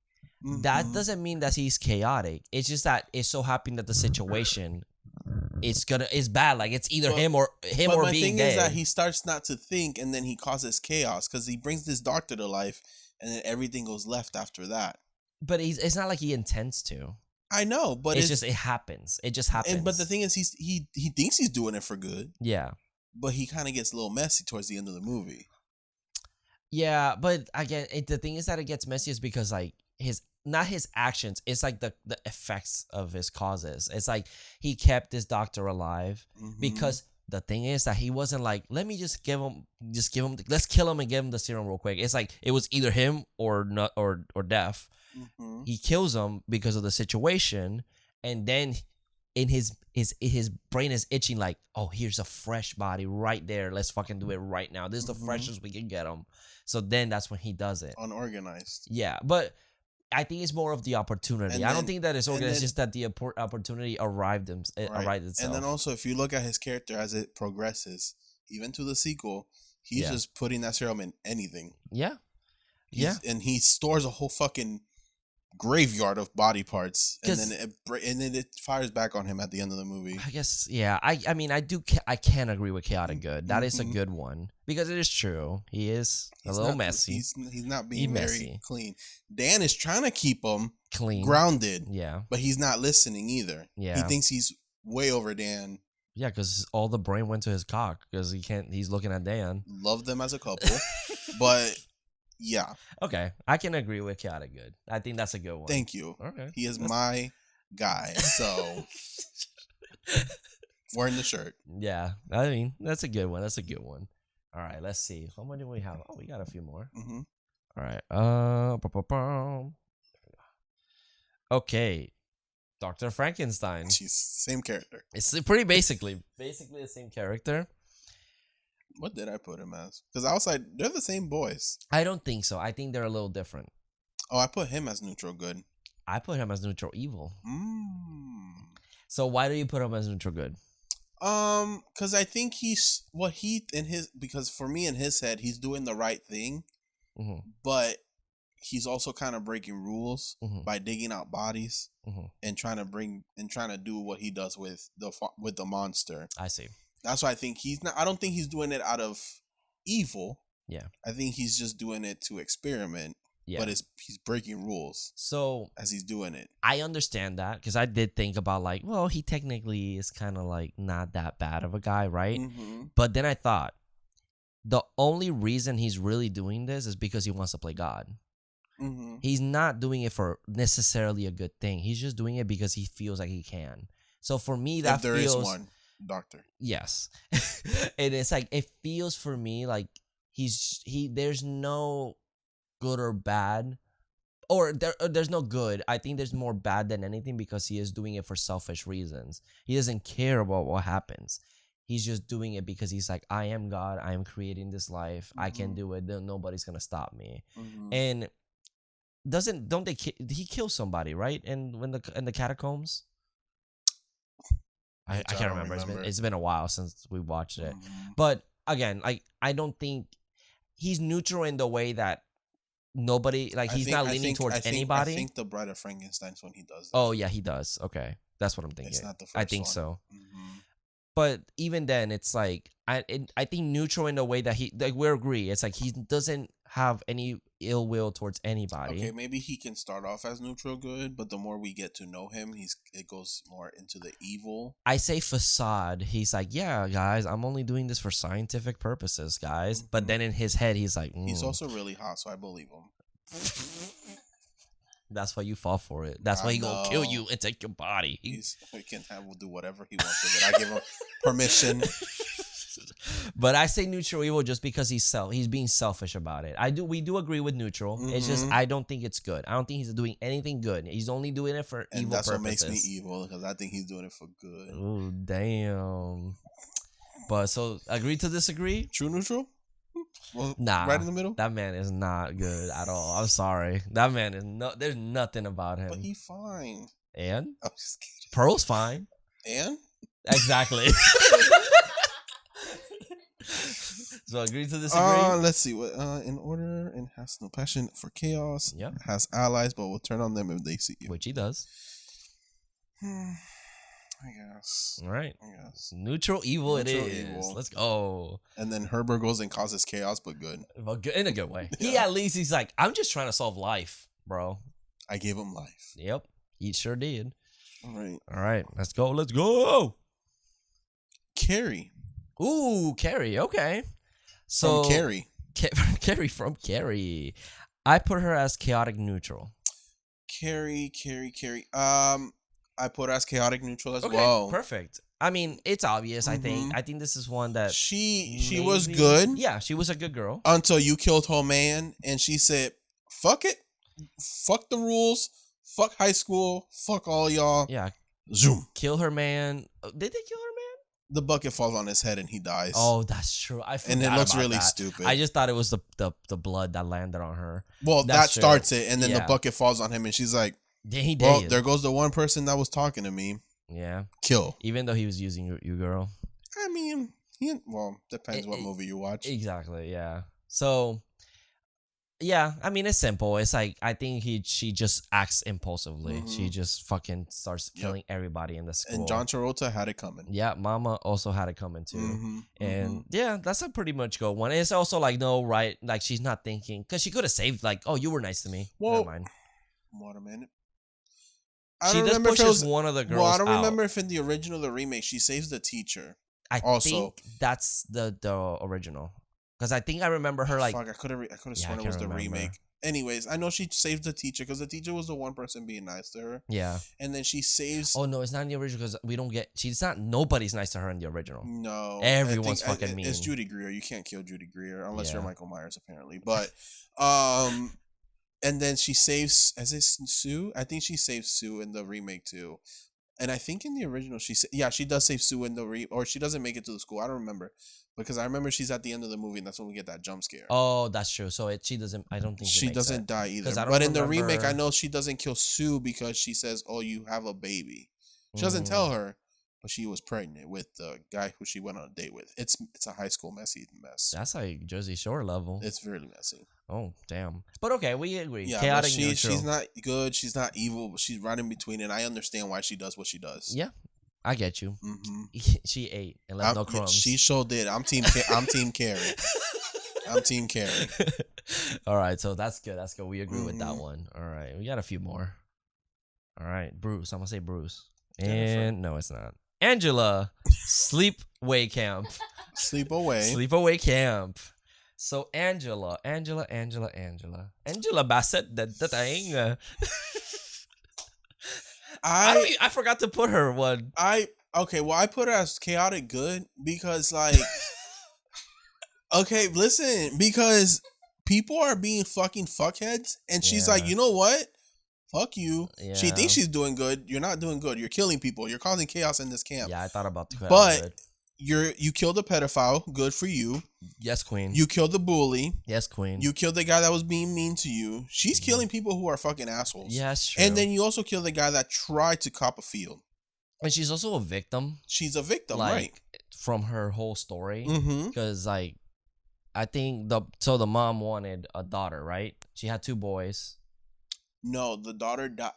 Mm-hmm. That doesn't mean that he's chaotic. It's just that it's so happened that the situation it's bad. Like it's either him or being dead. But my thing is that he starts not to think, and then he causes chaos because he brings this doctor to life, and then everything goes left after that. But it's not like he intends to. I know, but it happens. It just happens. But the thing is, he thinks he's doing it for good. Yeah. But he kind of gets a little messy towards the end of the movie. Yeah, but again, the thing is that it gets messy is because like not his actions, it's like the effects of his causes. It's like he kept this doctor alive because the thing is that he wasn't like, let me just give him, let's kill him and give him the serum real quick. It's like it was either him or not or death. Mm-hmm. He kills him because of the situation, and then in his brain is itching like, oh, here's a fresh body right there. Let's fucking do it right now. This is the freshest we can get him. So then that's when he does it. Unorganized. Yeah, but I think it's more of the opportunity. I don't think that it's organized. It's just that the opportunity arrived itself. And then also, if you look at his character as it progresses, even to the sequel, he's just putting that serum in anything. Yeah. And he stores a whole fucking graveyard of body parts, and then it fires back on him at the end of the movie. I guess, yeah. I mean, I can agree with chaotic good. That is a good one because it is true. He's a little messy. He's not being very clean. Dan is trying to keep him clean, grounded. Yeah, but he's not listening either. Yeah, he thinks he's way over Dan. Yeah, because all the brain went to his cock because he's looking at Dan. Love them as a couple, but. Yeah. Okay. I can agree with chaotic good. I think that's a good one. Thank you. Okay. He is my guy. So wearing the shirt. Yeah. I mean, that's a good one. All right. Let's see. How many do we have? Oh, we got a few more. Mm-hmm. All right. Okay. Dr. Frankenstein. She's same character. It's pretty basically the same character. What did I put him as? Because I was like, they're the same boys. I don't think so. I think they're a little different. Oh, I put him as neutral good. I put him as neutral evil. So why do you put him as neutral good? Because I think because for me in his head, he's doing the right thing, but he's also kind of breaking rules by digging out bodies and trying to do what he does with the monster. I see. That's why I think I don't think he's doing it out of evil. Yeah. I think he's just doing it to experiment. Yeah. But he's breaking rules. So as he's doing it. I understand that because I did think about like, well, he technically is kind of like not that bad of a guy, right? Mm-hmm. But then I thought the only reason he's really doing this is because he wants to play God. Mm-hmm. He's not doing it for necessarily a good thing. He's just doing it because he feels like he can. So for me, that there feels... is one. Doctor. Yes. And it's like it feels for me like there's no good or bad, or there's no good. I think there's more bad than anything because he is doing it for selfish reasons. He doesn't care about what happens. He's just doing it because he's like, I am God. I am creating this life. I can do it. Nobody's gonna stop me. And he kills somebody, right? And in the catacombs. I can't remember. It's been a while since we watched it. But again, I don't think he's neutral in the way that nobody he's not leaning towards anybody. I think the Bride of Frankenstein's when he does that. Oh yeah, he does. Okay, that's what I'm thinking. It's not the first I think one. so. But even then, it's like I think neutral in the way that we agree. It's like he doesn't have any ill will towards anybody. Okay, maybe he can start off as neutral good, but the more we get to know him, it goes more into the evil. I say facade. He's like, yeah, guys, I'm only doing this for scientific purposes, guys. But then in his head, he's like, he's also really hot, so I believe him. That's why you fall for it. That's why he gonna kill you and take your body. He can do whatever he wants with it. I give him permission. But I say neutral evil just because he's being selfish about it. We do agree with neutral. It's just I don't think it's good. I don't think he's doing anything good. He's only doing it for evil purposes. And that's what makes me evil, because I think he's doing it for good. Oh, damn. But so agree to disagree? True neutral? Well, nah. Right in the middle? That man is not good at all. I'm sorry. That man is there's nothing about him. But he's fine. And? I'm just kidding. Pearl's fine. And? Exactly. So agree to disagree? Let's see. What in order and has no passion for chaos. Yeah. Has allies, but will turn on them if they see you. Which he does. I guess. All right. I guess. Neutral evil it is. Evil. Let's go. And then Herbert goes and causes chaos, but good. Well, good in a good way. Yeah. He at least he's like, I'm just trying to solve life, bro. I gave him life. Yep. He sure did. All right. All right. Let's go. Let's go. Carrie. Ooh, Carrie. Okay. So From Carrie. Carrie from Carrie. I put her as chaotic neutral. Carrie. I put her as chaotic neutral as Okay, well. perfect. I mean, it's obvious. I think this is one that she was good. Yeah, she was a good girl until you killed her man, and she said, "Fuck it, fuck the rules, fuck high school, fuck all y'all." Yeah, zoom. Kill her man. Did they kill her man? The bucket falls on his head and he dies. Oh, that's true. I forgot and it looks about really that. stupid. I just thought it was the blood that landed on her. Well, That's that starts it, and then Yeah. the bucket falls on him, and she's like, Yeah, he did. "Well, there goes the one person that was talking to me." Yeah. Kill. Even though he was using you, girl. I mean, depends what movie you watch. Exactly. Yeah. So, yeah. I mean, it's simple. It's like I think she just acts impulsively. She just fucking starts killing everybody in the school. And John Travolta had it coming. Yeah, Mama also had it coming too. Mm-hmm. And yeah, that's a pretty much good one. It's also like no, right? Like she's not thinking because she could have saved. Like, oh, you were nice to me. Well, never mind. What a minute. She just pushes one of the girls. Well, I don't out. remember if in the original or the remake she saves the teacher. I also think that's the original because I think I remember her like. Fuck, I could have sworn it was the remake. Anyways, I know she saved the teacher because the teacher was the one person being nice to her. Yeah. And then she saves. Oh no, it's not in the original because we don't get. She's not. Nobody's nice to her in the original. No, everyone's fucking mean. It's Judy Greer. You can't kill Judy Greer unless you're Michael Myers, apparently. But, and then she saves. Is it Sue? I think she saves Sue in the remake too. And I think in the original she does save Sue in the or she doesn't make it to the school. I don't remember because I remember she's at the end of the movie and that's when we get that jump scare. Oh, that's true. So she doesn't. I don't think she doesn't die either. But in the remake, I know she doesn't kill Sue because she says, "Oh, you have a baby." She doesn't tell her, but she was pregnant with the guy who she went on a date with. It's a high school mess. That's like Jersey Shore level. It's really messy. Oh damn! But okay, we agree. Yeah, chaotic she's not good. She's not evil, but she's right in between, and I understand why she does what she does. Yeah, I get you. She ate and left no crumbs. She sure did. I'm team. I'm team Carrie. I'm team Carrie. All right, so that's good. That's good. We agree with that one. All right, we got a few more. All right, Bruce. I'm gonna say Bruce. And no, it's not. Angela, sleepaway camp. Sleepaway camp. So Angela Bassett, the thing. I forgot to put her one. I put her as chaotic good because like okay, listen, because people are being fucking fuckheads and she's like, you know what? Fuck you. Yeah. She thinks she's doing good. You're not doing good. You're killing people. You're causing chaos in this camp. Yeah, I thought about that. But you killed a pedophile. Good for you. Yes, queen. You killed the bully. Yes, queen. You killed the guy that was being mean to you. She's killing people who are fucking assholes. Yes, true. And then you also killed the guy that tried to cop a field. And she's also a victim. She's a victim, like, right? From her whole story. Mm-hmm. Because like, I think the mom wanted a daughter, right? She had 2 boys. No, the daughter died.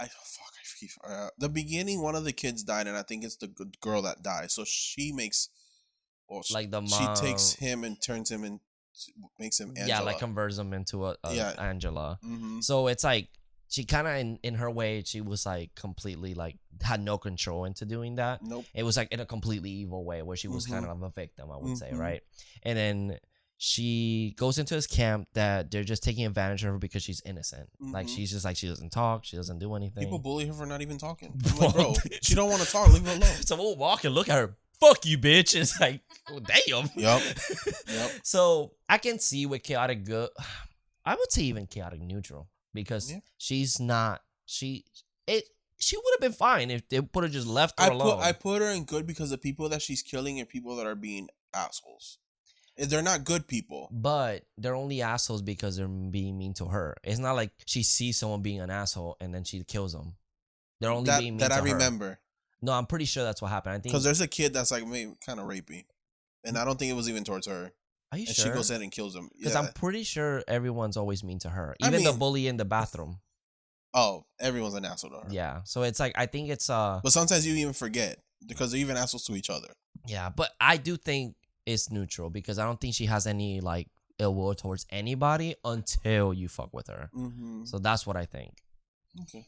The beginning, one of the kids died, and I think it's the girl that died. So she makes, like the mom. She takes him and turns him and makes him Angela. Yeah, like converts him into a Angela. Mm-hmm. So it's like she kind of in her way, she was like completely like had no control into doing that. Nope. It was like in a completely evil way where she was kind of a victim, I would say, right? And then she goes into this camp that they're just taking advantage of her because she's innocent. Like she's just like she doesn't talk, she doesn't do anything. People bully her for not even talking. I'm like, bro, she don't want to talk. Leave her alone. So we'll walk and look at her fuck you, bitch. It's like, oh, damn. Yep. So I can see with chaotic good. I would say even chaotic neutral because she's not. She would have been fine if they would have just left her alone. I put her in good because the people that she's killing are people that are being assholes. They're not good people. But they're only assholes because they're being mean to her. It's not like she sees someone being an asshole and then she kills them. They're only being mean to her. That I remember. No, I'm pretty sure that's what happened. I think because there's a kid that's like maybe kind of rapey, and I don't think it was even towards her. Are you and sure? She goes ahead and kills him. Because I'm pretty sure everyone's always mean to her, even the bully in the bathroom. Oh, everyone's an asshole to her. Yeah, so it's like I think it's But sometimes you even forget because they're even assholes to each other. Yeah, but I do think it's neutral because I don't think she has any like ill will towards anybody until you fuck with her. Mm-hmm. So that's what I think. Okay.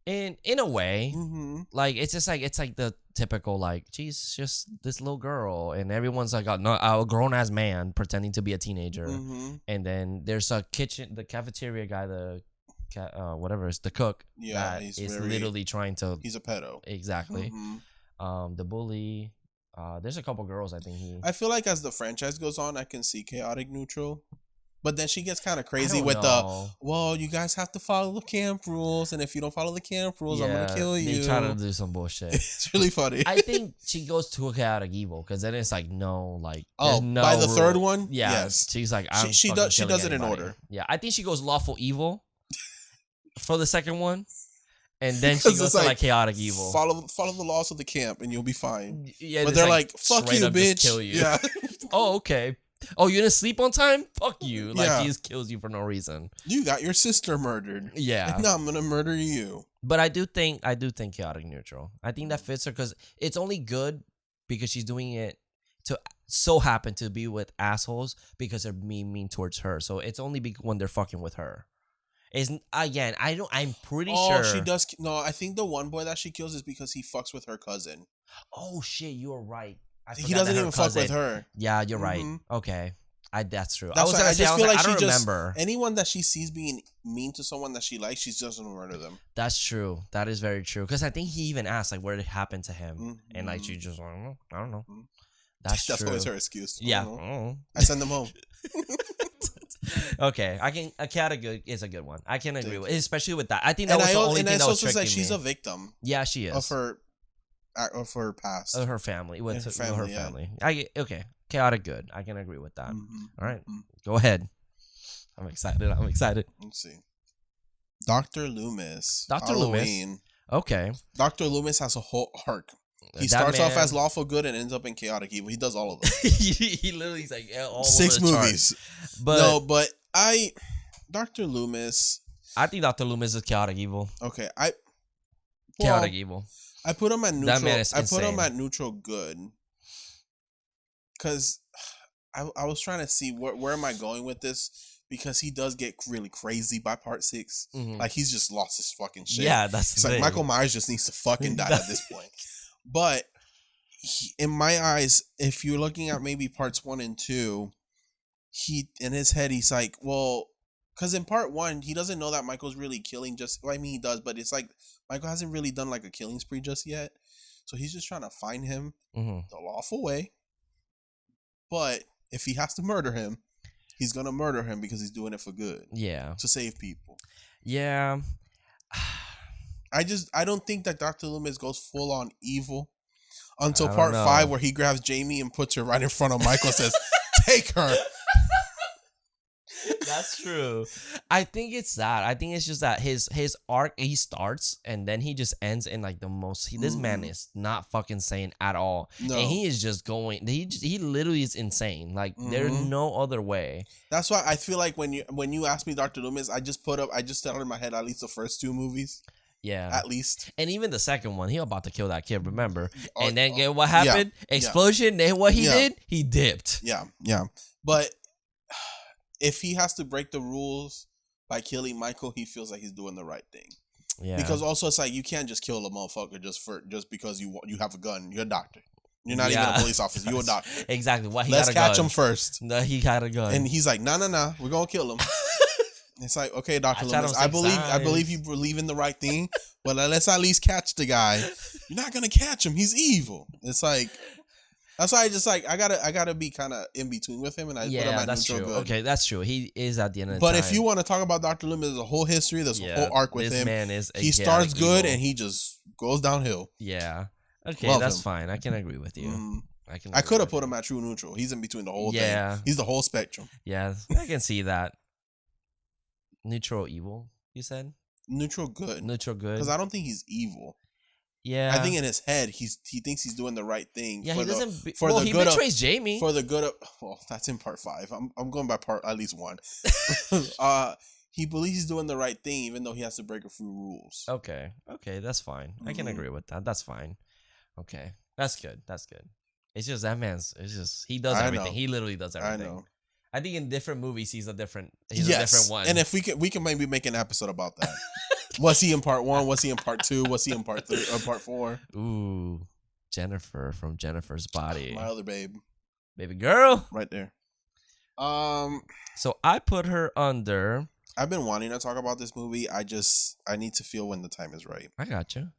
In a way, like it's just like it's like the typical like, geez, just this little girl, and everyone's like a grown ass man pretending to be a teenager, and then there's a the cafeteria guy, whatever it's the cook, that is literally trying to. He's a pedo. Exactly. The bully. There's a couple girls. I feel like as the franchise goes on, I can see chaotic neutral. But then she gets kind of crazy with you guys have to follow the camp rules, and if you don't follow the camp rules, I'm gonna kill you. They try to do some bullshit. It's really funny. I think she goes to a chaotic evil because then it's like by the third one, yes, she's like she does it in order. Yeah, I think she goes lawful evil for the second one. And then she goes to like chaotic evil. Follow the laws of the camp and you'll be fine. Yeah, but they're like fuck you, bitch. Kill you. Yeah. Oh, okay. Oh, you didn't sleep on time? Fuck you. Like he just kills you for no reason. You got your sister murdered. Yeah. And now I'm gonna murder you. But I do think chaotic neutral. I think that fits her because it's only good because she's doing it to so happen to be with assholes because they're mean towards her. So it's only when they're fucking with her. I'm pretty sure she does. No, I think the one boy that she kills is because he fucks with her cousin. Oh shit, you're right. He doesn't even fuck with her. Yeah, you're right. Okay, that's true. That's I just feel like I don't remember anyone that she sees being mean to someone that she likes. She's just gonna murder them. That's true. That is very true. Because I think he even asked like, "Where did it happen to him?" And like she just, I don't know. That's always her excuse. Yeah, I send them home. Okay, a chaotic is a good one. I can agree with, especially with that. I think that was the only thing that was tricking me. She's a victim. Yeah, she is of her past, of her family, with her family. Okay, chaotic good. I can agree with that. All right, go ahead. I'm excited. Let's see. Dr. Loomis. Dr. Loomis. Okay. Dr. Loomis has a whole arc. He starts off as lawful good and ends up in chaotic evil. He does all of them. he literally is like all 6 movies. But Dr. Loomis. I think Dr. Loomis is chaotic evil. Okay, chaotic evil. I put him at neutral. That man is insane. Put him at neutral good. Because I was trying to see where am I going with this. Because he does get really crazy by part 6. Like he's just lost his fucking shit. Yeah, that's the thing. Like Michael Myers just needs to fucking die at this point. But in my eyes, if you're looking at maybe parts 1 and 2, he in his head he's like, well, because in part 1 he doesn't know that Michael's really killing. He does, but it's like Michael hasn't really done like a killing spree just yet. So he's just trying to find him the lawful way. But if he has to murder him, he's gonna murder him because he's doing it for good. Yeah. To save people. Yeah. I don't think that Dr. Loomis goes full on evil until part 5 where he grabs Jamie and puts her right in front of Michael and says, take her. That's true. I think it's that. I think it's just that his arc, he starts and then he just ends in like the most. This man is not fucking sane at all. No. And he is just going. He literally is insane. Like there's no other way. That's why I feel like when you ask me Dr. Loomis, I just started in my head at least the first 2 movies. Yeah. At least. And even the second one, he about to kill that kid, remember? And then get what happened? Yeah, explosion. Then what he did? He dipped. Yeah. Yeah. But if he has to break the rules by killing Michael, he feels like he's doing the right thing. Yeah. Because also it's like you can't just kill a motherfucker just because you have a gun. You're a doctor. You're not even a police officer. You're a doctor. Exactly. Let's catch him first. No, he had a gun. And he's like, nah. We're gonna kill him. It's like, okay, Dr. I Loomis, don't take I believe sides. you believe in the right thing, but let's at least catch the guy. You're not gonna catch him. He's evil. It's like, that's why I just like I gotta be kind of in between with him, and I put him Yeah, at that's neutral true. good. Okay, that's true. He is at the end of the But time. if you want to talk about Dr. Loomis, there's a whole history, there's a whole arc with this him. man is a He starts chaotic good evil. and he just goes downhill. Yeah. Okay, Love that's him. fine. I can agree with you. Mhm. I can. I agree could have with put you. him at true neutral. He's in between the whole Yeah. thing. He's the whole spectrum. Yeah, I can see that. Neutral evil, you said? Neutral good. Neutral good. Because I don't think he's evil. Yeah. I think in his head he thinks he's doing the right thing. Yeah, for he the, doesn't. for the he good betrays of, Jamie. for the good of. Well, that's in part 5. I'm going by part at least 1. He believes he's doing the right thing, even though he has to break a few rules. Okay, that's fine. I can agree with that. That's fine. Okay, that's good. It's just that man's. It's just he does I everything. know. He literally does everything. I know. I think in different movies he's a different. He's a different one. And if we can maybe make an episode about that. Was he in part 1? Was he in part 2? Was he in part 3 or part 4? Ooh, Jennifer from Jennifer's Body, My other babe, baby girl. right there. So I put her under. I've been wanting to talk about this movie. I need to feel when the time is right. I got you.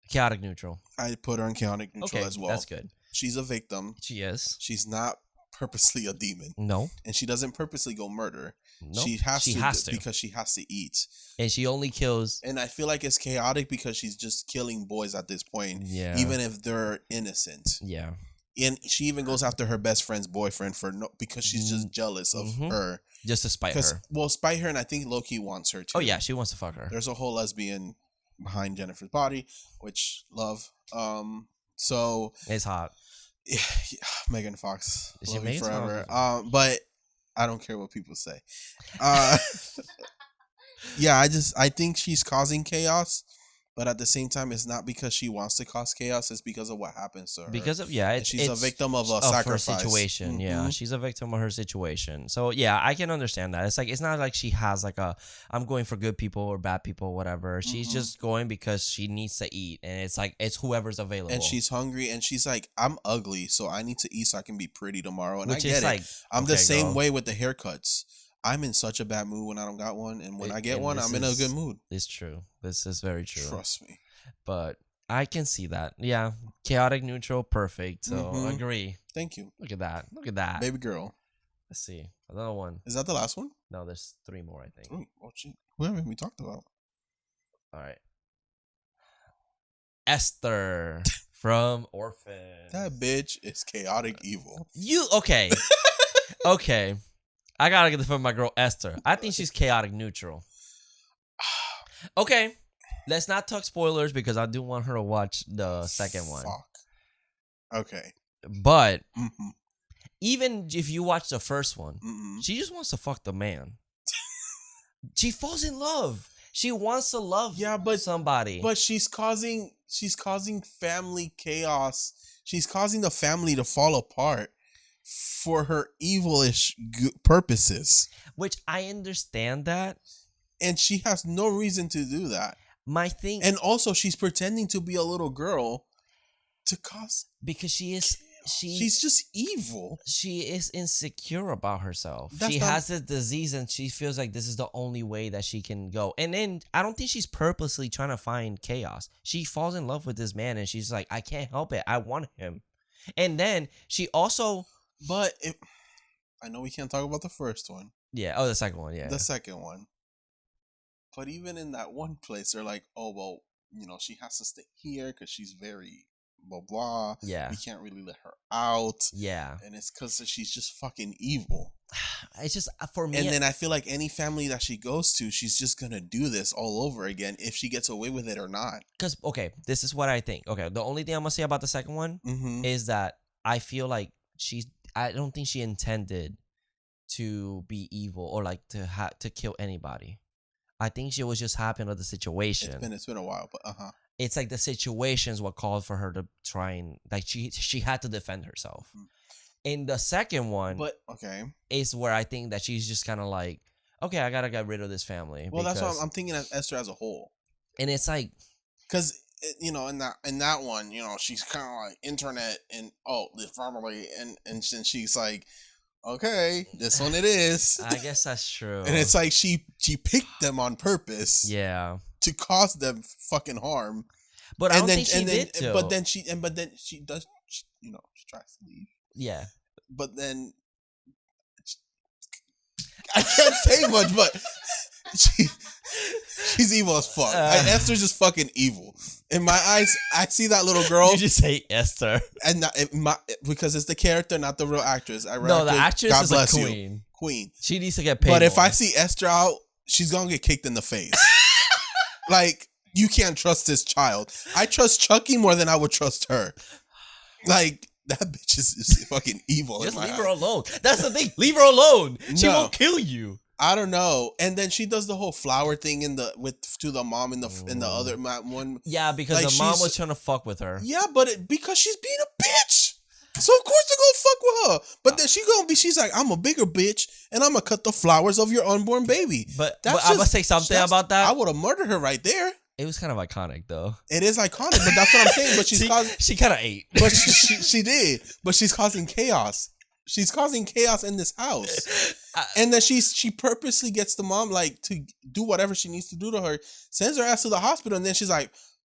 Chaotic neutral. I put her in chaotic neutral Okay, as well. that's good. She's a victim. She is. She's not purposely a demon. No. And she doesn't purposely go murder. No. She has to because she has to eat. And she only kills. And I feel like it's chaotic because she's just killing boys at this point. Yeah. Even if they're innocent. Yeah. And she even goes after her best friend's boyfriend because she's just jealous of her. Just to spite her. Well, spite her, and I think Loki wants her too. Oh yeah, she wants to fuck her. There's a whole lesbian behind Jennifer's Body, which love. So It's hot. yeah, Megan Fox, She love you made forever. some- But I don't care what people say. Yeah, I think she's causing chaos, but at the same time, it's not because she wants to cause chaos. It's because of what happens to her. Because of she's a victim of a sacrifice. her situation. Yeah, Mhm. she's a victim of her situation. So yeah, I can understand that. It's not like she has like I'm going for good people or bad people, whatever. She's just going because she needs to eat, and it's whoever's available. And she's hungry, and she's like, I'm ugly, so I need to eat so I can be pretty tomorrow. And Which I get is it. like, I'm the okay, same girl. way with the haircuts. I'm in such a bad mood when I don't got one, and when I get one, I'm in a good mood. It's true. This is very true. Trust me. But I can see that. Yeah, chaotic neutral, perfect. So Mhm. agree. Thank you, Look at that. Look at that. baby girl. Let's see another one. Is that the last one? No, there's 3 more. I think. Oh shit. Who haven't we talked about? All right. Esther from Orphan. That bitch is chaotic evil. You okay? Okay. I gotta get this from my girl Esther. I think she's chaotic neutral. Okay. Let's not talk spoilers because I do want her to watch the second one. Fuck. Okay. But Mm-hmm. even if you watch the first one, Mm-mm. she just wants to fuck the man. She falls in love. She wants to love somebody. But she's causing family chaos. She's causing the family to fall apart for her evilish purposes. Which I understand that. And she has no reason to do that. My thing, And also she's pretending to be a little girl to cause because she's just evil. she is insecure about herself. That's She not- has this disease and she feels like this is the only way that she can go. And then I don't think she's purposely trying to find chaos. She falls in love with this man and she's like, I can't help it. I want him. And then she also But I know we can't talk about the first one. the second one, yeah. The second one. But even in that one place, they're like, oh, well, she has to stay here because she's very blah, blah. Yeah. We can't really let her out. Yeah. And it's because she's just fucking evil. It's just for me. And then I feel like any family that she goes to, she's just going to do this all over again if she gets away with it or not. Because, okay, this is what I think. Okay, the only thing I'm going to say about the second one Mm-hmm. is that I feel like I don't think she intended to be evil or like to kill anybody. I think she was just happy with the situation. It's been a while, but It's like the situation's what called for her to try and like she had to defend herself. Mhm. In the second one, But okay. is where I think that she's just kind of like, okay, I gotta get rid of this family. Well, that's why I'm thinking of Esther as a whole. And it's like, Because in that one, she's kind of like internet and the family, and then she's like, Okay, this one it is. I guess that's true. And it's like she picked them on purpose. Yeah. To cause them fucking harm. But I don't think she did too. But then she does, she tries to leave. Yeah. But then I can't say much, but she's evil as fuck. Esther's just fucking evil. In my eyes, I see that little girl. You just hate Esther. And because it's the character, not the real actress. No, the actress God is bless a queen. You. Queen. She needs to get paid. But if more. I see Esther out, she's gonna get kicked in the face. Like, you can't trust this child. I trust Chucky more than I would trust her. Like, that bitch is fucking evil. Just leave her alone. That's the thing. Leave her alone. She won't kill you. I don't know. And then she does the whole flower thing to the mom in the other one. Yeah, because the mom was trying to fuck with her. Yeah, but because she's being a bitch. So of course they're gonna fuck with her. But then she's like, I'm a bigger bitch and I'm gonna cut the flowers of your unborn baby. But I'm gonna say something about that. I would have murdered her right there. It was kind of iconic though. It is iconic, but that's what I'm saying. But she kind of ate. But she did. But she's causing chaos. She's causing chaos in this house. And then she purposely gets the mom like to do whatever she needs to do to her, sends her ass to the hospital, and then she's like,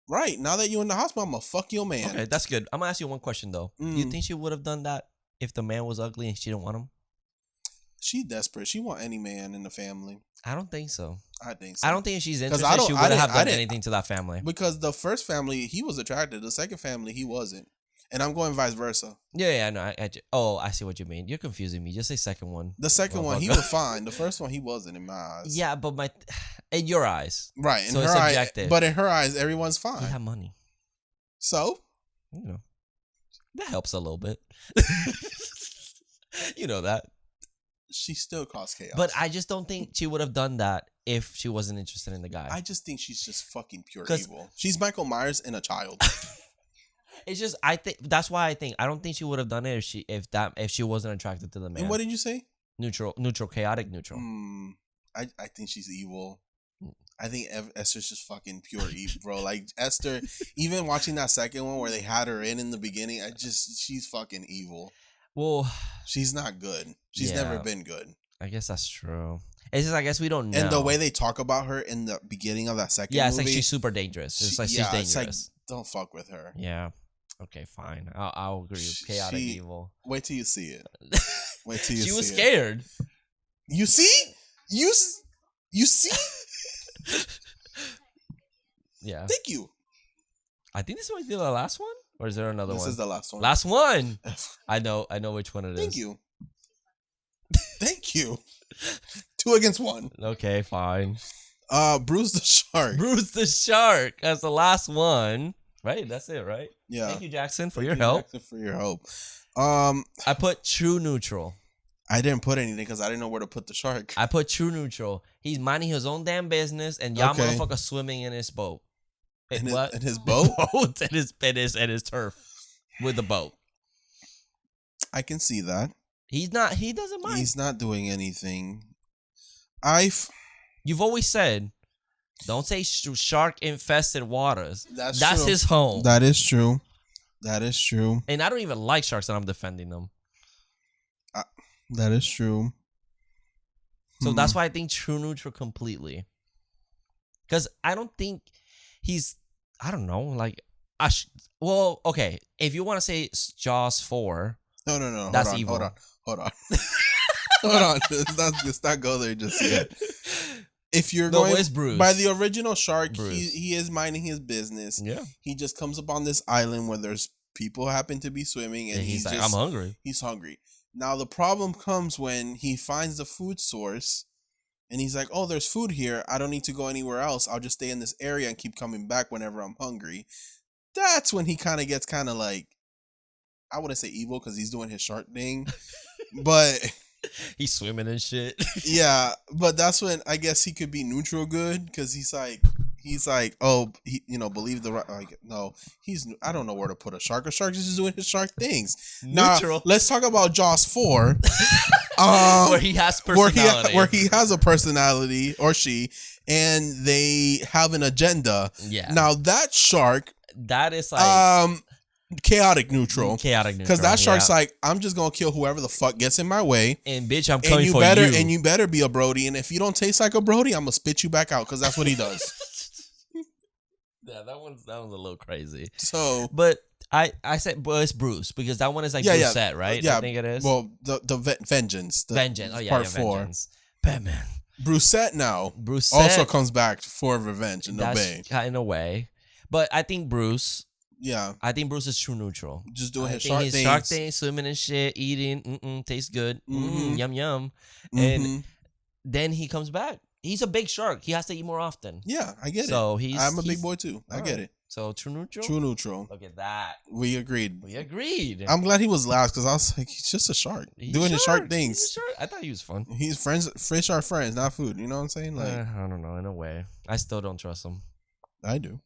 right, now that you're in the hospital, I'm gonna fuck your man. Okay, that's good. I'm gonna ask you one question though. You think she would have done that if the man was ugly and she didn't want him? She's desperate. She want any man in the family. I don't think so. I think so. I don't think if she's interested, she wouldn't have done anything to that family. Because the first family, he was attracted. The second family, he wasn't. And I'm going vice versa. Yeah, no. I see what you mean. You're confusing me. Just say second one. The second one, he was fine. The first one, he wasn't in my eyes. Yeah, but in your eyes. Right. So it's subjective. But in her eyes, everyone's fine. You have money. So? You know. That helps a little bit. You know that. She still caused chaos. But I just don't think she would have done that if she wasn't interested in the guy. I just think she's just fucking pure evil. She's Michael Myers and a child. It's just I don't think she would have done it if she wasn't attracted to the man. And what did you say? Neutral, chaotic, neutral. I think she's evil. I think Esther's just fucking pure evil, bro. Like Esther, even watching that second one where they had her in the beginning, she's fucking evil. Well, she's not good. She's never been good. I guess that's true. It's just I guess we don't know. And the way they talk about her in the beginning of that second movie, it's like she's super dangerous. It's like she's dangerous. It's like, don't fuck with her. Yeah. Okay, fine. I'll agree. Chaotic evil. Wait till you see it. Wait till you see it. She was scared. You see? You see? Yeah. Thank you. I think this might be the last one. Or is there another one? This is the last one. Last one. I know which one it is. Thank you. Thank you. 2 against 1. Okay, fine. Bruce the Shark. Bruce the Shark as the last one. Right? That's it, right? Yeah. Thank you, Jackson, for your help. I put true neutral. I didn't put anything because I didn't know where to put the shark. I put true neutral. He's minding his own damn business, and y'all motherfucker swimming in his boat. In his boat? and his turf with the boat. I can see that. He doesn't mind. He's not doing anything. You've always said, don't say shark infested waters. That's true. His home. That is true. And I don't even like sharks, and I'm defending them. That is true. So that's why I think true neutral completely. Because I don't think he's, I don't know, like, well, okay. If you want to say Jaws 4. No. That's evil. Hold on. Hold on. Let's not go there just yet. If you're going by the original shark, he is minding his business. Yeah. He just comes upon this island where there's people happen to be swimming, and he's like, I'm hungry. He's hungry. Now the problem comes when he finds the food source, and he's like, "Oh, there's food here. I don't need to go anywhere else. I'll just stay in this area and keep coming back whenever I'm hungry." That's when he kind of gets kind of like, I wouldn't say evil because he's doing his shark thing, but he's swimming and shit. Yeah, but that's when I guess he could be neutral good because he's like, oh, believe the right. Like, no, I don't know where to put a shark. A shark is just doing his shark things. Neutral. Now, let's talk about Jaws 4. Where he has personality. Where he has a personality, or she, and they have an agenda. Yeah. Now that shark. That is like. Chaotic neutral. Chaotic neutral. Because that shark's yeah. like, I'm just gonna kill whoever the fuck gets in my way. And bitch, I'm coming for you. you. And you better be a Brody. And if you don't taste like a Brody, I'm gonna spit you back out. Because that's what he does. Yeah, that one's a little crazy. So, but I said, well, it's Bruce because that one is like Brucette, right? Yeah, I think it is. Well, the Vengeance. Vengeance. Oh yeah, part yeah, 4. Vengeance. Batman. Brucette now. Brucette Also comes back for revenge in the bay. In a way, but I think Bruce. Yeah. I think Bruce is true neutral. Just doing his shark things. thing, swimming and shit, eating. Tastes good. Yum yum. Mm-hmm. And then he comes back. He's a big shark. He has to eat more often. Yeah, I get it. So I'm a big boy too. I get it. So true neutral. True neutral. Look at that. We agreed. I'm glad he was last because I was like, he's just a shark doing his shark things. He's a shark. I thought he was fun. He's friends. Fish are friends, not food. You know what I'm saying? Like, I don't know. In a way, I still don't trust him. I do.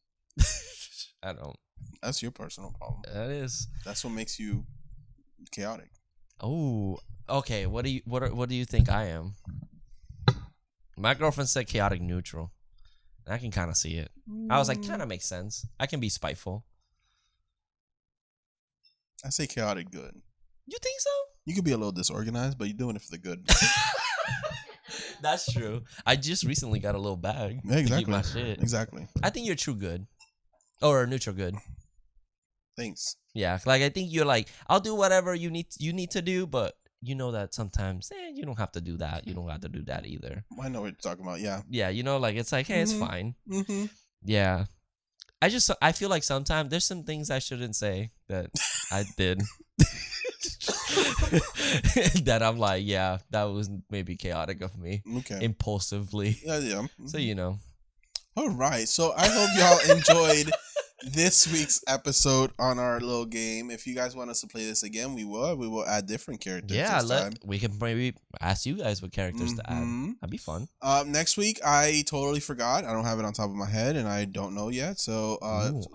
I don't. That's your personal problem. That is. That's what makes you chaotic. Oh, okay. What do you think I am? My girlfriend said chaotic neutral. I can kind of see it. I was like, kind of makes sense. I can be spiteful. I say chaotic good. You think so? You could be a little disorganized, but you're doing it for the good. That's true. I just recently got a little bag. Yeah, exactly. To keep my shit. Exactly. I think you're true good. Or neutral good. Thanks. Yeah, like I think you're like, I'll do whatever you need to do, but you know that sometimes you don't have to do that. You don't have to do that either. I know what you're talking about. Yeah. Yeah, you know, like it's like, hey, it's fine. Mm-hmm. Yeah. I feel like sometimes there's some things I shouldn't say that I did. That I'm like, yeah, that was maybe chaotic of me. Okay. Impulsively. Yeah. Mm-hmm. So, you know. All right. So I hope y'all enjoyed this week's episode on our little game. If you guys want us to play this again, we will. We will add different characters. Yeah, this time. we can maybe ask you guys what characters to add. That'd be fun. Next week, I totally forgot. I don't have it on top of my head, and I don't know yet. So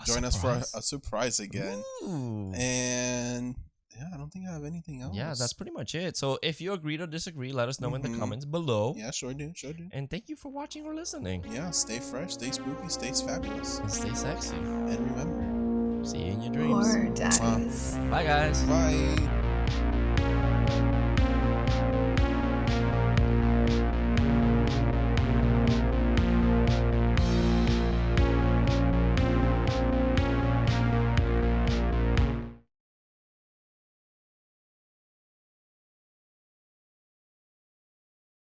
join us for a surprise again. Ooh. And yeah, I don't think I have anything else. Yeah, that's pretty much it. So if you agree or disagree, let us know in the comments below. Yeah, sure do. And thank you for watching or listening. Yeah, stay fresh, stay spooky, stay fabulous. And stay sexy. And remember, see you in your dreams. Horror Daddies. Bye, guys. Bye.